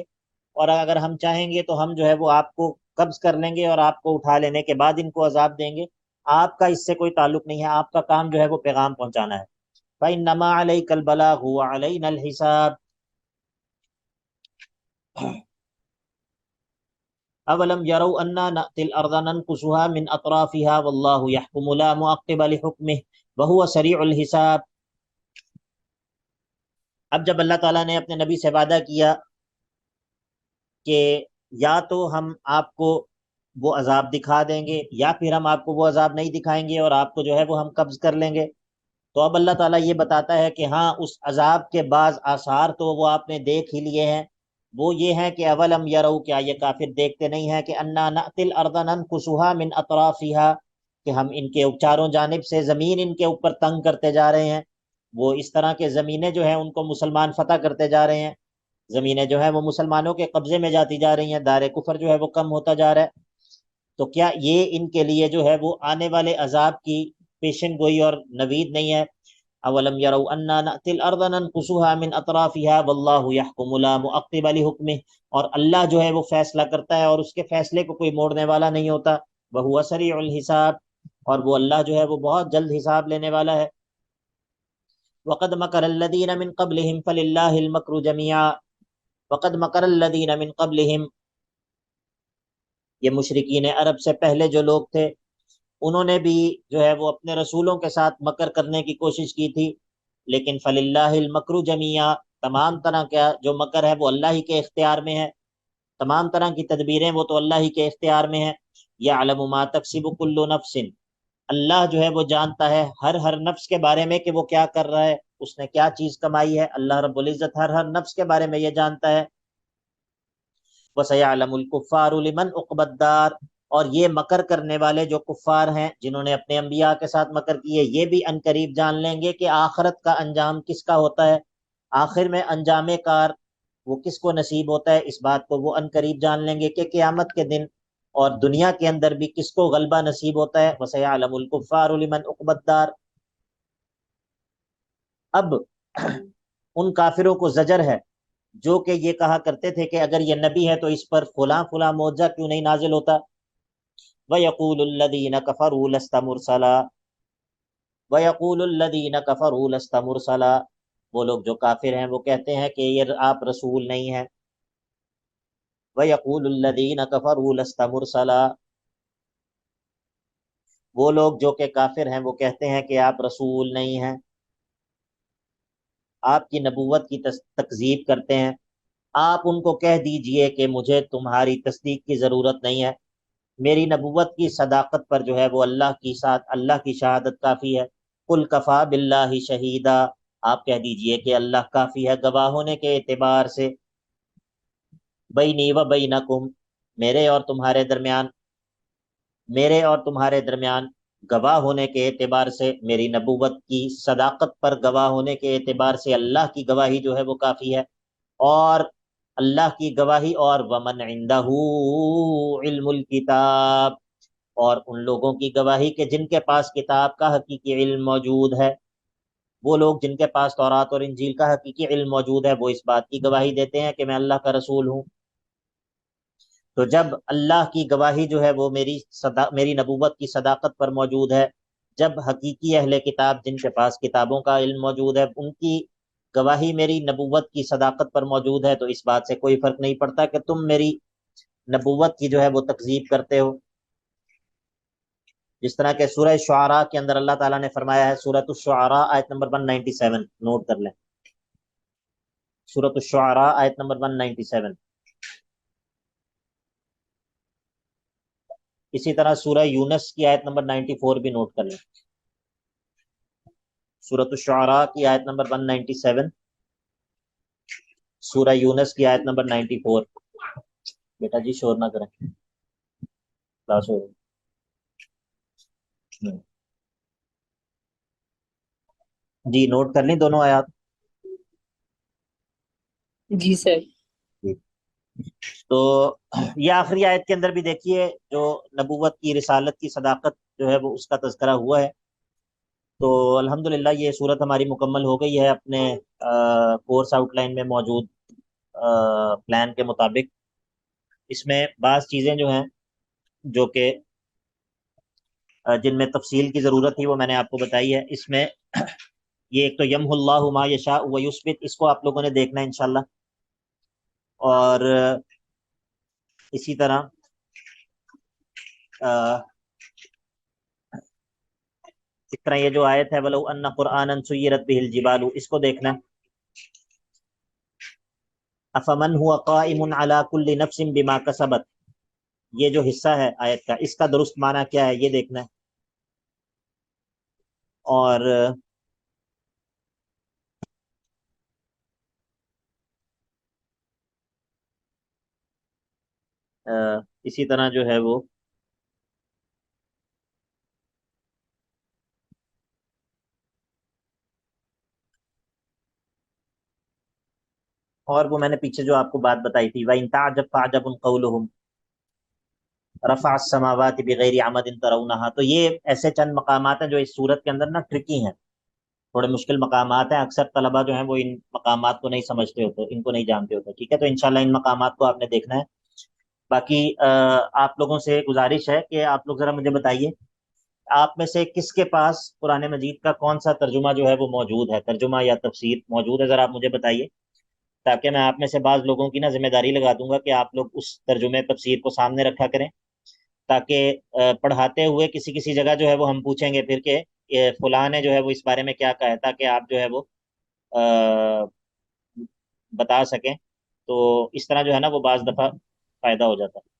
اور اگر ہم چاہیں گے تو ہم جو ہے وہ آپ کو قبض کر لیں گے اور آپ کو اٹھا لینے کے بعد ان کو عذاب دیں گے۔ آپ کا اس سے کوئی تعلق نہیں ہے، آپ کا کام جو ہے وہ پیغام پہنچانا ہے۔ فإنما علیک البلاغ وعلینا الحساب۔ اولم يروا انا نأتي الارض ننقصها من اطرافها والله يحكم لا معقب لحكمه وهو سريع الحساب۔ اب جب اللہ تعالیٰ نے اپنے نبی سے وعدہ کیا کہ یا تو ہم آپ کو وہ عذاب دکھا دیں گے یا پھر ہم آپ کو وہ عذاب نہیں دکھائیں گے اور آپ کو جو ہے وہ ہم قبض کر لیں گے، تو اب اللہ تعالیٰ یہ بتاتا ہے کہ ہاں اس عذاب کے بعض آثار تو وہ آپ نے دیکھ ہی لیے ہیں، وہ یہ ہیں کہ اولم یروا، کیا یہ کافر دیکھتے نہیں ہیں کہ انا نأتی الارض ننقصها من اطرافها، کہ ہم ان کے چاروں جانب سے زمین ان کے اوپر تنگ کرتے جا رہے ہیں، وہ اس طرح کے زمینیں جو ہیں ان کو مسلمان فتح کرتے جا رہے ہیں، زمینیں جو ہیں وہ مسلمانوں کے قبضے میں جاتی جا رہی ہیں، دار کفر جو ہے وہ کم ہوتا جا رہا ہے، تو کیا یہ ان کے لیے جو ہے وہ آنے والے عذاب کی پیشن گوئی اور نوید نہیں ہے؟ اولم یروا انا نأتی الارض ننقصها من اطرافها واللہ یحکم لا معقب لحکمہ، اور اللہ جو ہے وہ فیصلہ کرتا ہے اور اس کے فیصلے کو کوئی موڑنے والا نہیں ہوتا، وہو سریع الحساب، اور وہ اللہ جو ہے وہ بہت جلد حساب لینے والا ہے۔ وقد مکر الذین من قبلہم فللہ المکر جمیعا، وقد مکر الذین من قبلہم، یہ مشرکین عرب سے پہلے جو لوگ تھے انہوں نے بھی جو ہے وہ اپنے رسولوں کے ساتھ مکر کرنے کی کوشش کی تھی، لیکن فللہ المکر جمیعا، تمام طرح کا جو مکر ہے وہ اللہ ہی کے اختیار میں ہے، تمام طرح کی تدبیریں وہ تو اللہ ہی کے اختیار میں ہیں۔ یعلم ما تکسب کل نفس، اللہ جو ہے وہ جانتا ہے ہر نفس کے بارے میں کہ وہ کیا کر رہا ہے، اس نے کیا چیز کمائی ہے، اللہ رب العزت ہر نفس کے بارے میں یہ جانتا ہے۔ وَسَيَعْلَمُ الْكُفَّارُ لِمَنْ عُقْبَى الدَّارِ، اور یہ مکر کرنے والے جو کفار ہیں جنہوں نے اپنے انبیاء کے ساتھ مکر کیے، یہ بھی ان قریب جان لیں گے کہ آخرت کا انجام کس کا ہوتا ہے، آخر میں انجام کار وہ کس کو نصیب ہوتا ہے، اس بات کو وہ ان قریب جان لیں گے کہ قیامت کے دن اور دنیا کے اندر بھی کس کو غلبہ نصیب ہوتا ہے۔ وَسَيَعْلَمُ الْكُفَّارُ لِمَنْ عُقْبَى الدَّارِ، اب ان کافروں کو زجر ہے جو کہ یہ کہا کرتے تھے کہ اگر یہ نبی ہے تو اس پر فلاں فلاں معجزہ کیوں نہیں نازل ہوتا۔ وَيَقُولُ الَّذِينَ كَفَرُوا لَسْتَ مُرْسَلًا، وَيَقُولُ الَّذِينَ كَفَرُوا لَسْتَ مُرْسَلًا، وہ لوگ جو کافر ہیں وہ کہتے ہیں کہ یہ آپ رسول نہیں ہیں۔ وَيَقُولُ الَّذِينَ كَفَرُوا لَسْتَ مُرْسَلًا، وہ لوگ جو کہ کافر ہیں وہ کہتے ہیں کہ آپ رسول نہیں ہیں، آپ کی نبوت کی تکذیب کرتے ہیں۔ آپ ان کو کہہ دیجئے کہ مجھے تمہاری تصدیق کی ضرورت نہیں ہے، میری نبوت کی صداقت پر جو ہے وہ اللہ کی شہادت کافی ہے۔ قل کفا باللہ شہیدا، آپ کہہ دیجئے کہ اللہ کافی ہے گواہ ہونے کے اعتبار سے۔ بینی و بینکم، میرے اور تمہارے درمیان، میرے اور تمہارے درمیان گواہ ہونے کے اعتبار سے، میری نبوت کی صداقت پر گواہ ہونے کے اعتبار سے اللہ کی گواہی جو ہے وہ کافی ہے، اور اللہ کی گواہی اور ومن عندہ علم الکتاب، اور ان لوگوں کی گواہی کہ جن کے پاس کتاب کا حقیقی علم موجود ہے، وہ لوگ جن کے پاس تورات اور انجیل کا حقیقی علم موجود ہے وہ اس بات کی گواہی دیتے ہیں کہ میں اللہ کا رسول ہوں۔ تو جب اللہ کی گواہی جو ہے وہ میری نبوت کی صداقت پر موجود ہے، جب حقیقی اہل کتاب جن کے پاس کتابوں کا علم موجود ہے ان کی گواہی میری نبوت کی صداقت پر موجود ہے، تو اس بات سے کوئی فرق نہیں پڑتا کہ تم میری نبوت کی جو ہے وہ تکذیب کرتے ہو۔ جس طرح کہ سورہ شعراء کے اندر اللہ تعالیٰ نے فرمایا ہے، سورۃ الشعراء آیت نمبر 197، نوٹ کر لیں، سورۃ الشعراء آیت نمبر 197۔ اسی طرح سورہ یونس کی آیت نمبر 94 بھی نوٹ کر لیں، سورۃ الشعراء کی آیت نمبر 197، سورہ یونس کی آیت نمبر 94۔ بیٹا جی شور نہ کریں، کلاس ہو رہی ہے۔ جی نوٹ کر لیں دونوں آیات۔ جی سر۔ تو یہ آخری آیت کے اندر بھی دیکھیے جو نبوت کی رسالت کی صداقت جو ہے وہ اس کا تذکرہ ہوا ہے۔ تو الحمدللہ یہ صورت ہماری مکمل ہو گئی ہے اپنے کورس آؤٹ لائن میں موجود پلان کے مطابق۔ اس میں بعض چیزیں جو ہیں جو کہ جن میں تفصیل کی ضرورت تھی وہ میں نے آپ کو بتائی ہے۔ اس میں یہ ایک تو یمحو اللہ ما یشاء و یثبت، اس کو آپ لوگوں نے دیکھنا ہے انشاءاللہ، اور اسی طرح اس طرح یہ جو آیت ہے وَلَوْ أَنَّ قُرْآنًا سُيِّرَتْ بِهِ الْجِبَالُ، اس کو دیکھنا ہے۔ أَفَمَنْ هُوَ قَائِمٌ عَلَى كُلِّ نَفْسٍ بِمَا كَسَبَتْ، یہ جو حصہ ہے آیت کا اس کا درست معنی کیا ہے یہ دیکھنا ہے۔ اور اسی طرح جو ہے وہ اور وہ میں نے پیچھے جو آپ کو بات بتائی تھی وَإِن تَعْجَبْ فَعْجَبٌ قَوْلُهُمْ رفع السماوات بغیر عمد ترونها. تو یہ ایسے چند مقامات ہیں جو اس صورت کے اندر نا ٹرکی ہیں، تھوڑے مشکل مقامات ہیں، اکثر طلبہ جو ہیں وہ ان مقامات کو نہیں سمجھتے ہوتے، ان کو نہیں جانتے ہوتے. ٹھیک ہے، تو انشاءاللہ ان مقامات کو آپ نے دیکھنا ہے. باقی آپ لوگوں سے گزارش ہے کہ آپ لوگ ذرا مجھے بتائیے آپ میں سے کس کے پاس قرآن مجید کا کون سا ترجمہ جو ہے وہ موجود ہے، ترجمہ یا تفسیر موجود ہے، ذرا آپ مجھے بتائیے، تاکہ میں آپ میں سے بعض لوگوں کی نا ذمہ داری لگا دوں گا کہ آپ لوگ اس ترجمے تفسیر کو سامنے رکھا کریں، تاکہ پڑھاتے ہوئے کسی کسی جگہ جو ہے وہ ہم پوچھیں گے پھر کہ یہ فلاں نے جو ہے وہ اس بارے میں کیا کہا ہے، تاکہ آپ جو ہے وہ بتا سکیں. تو اس طرح جو ہے نا وہ بعض دفعہ فائدہ ہو جاتا ہے.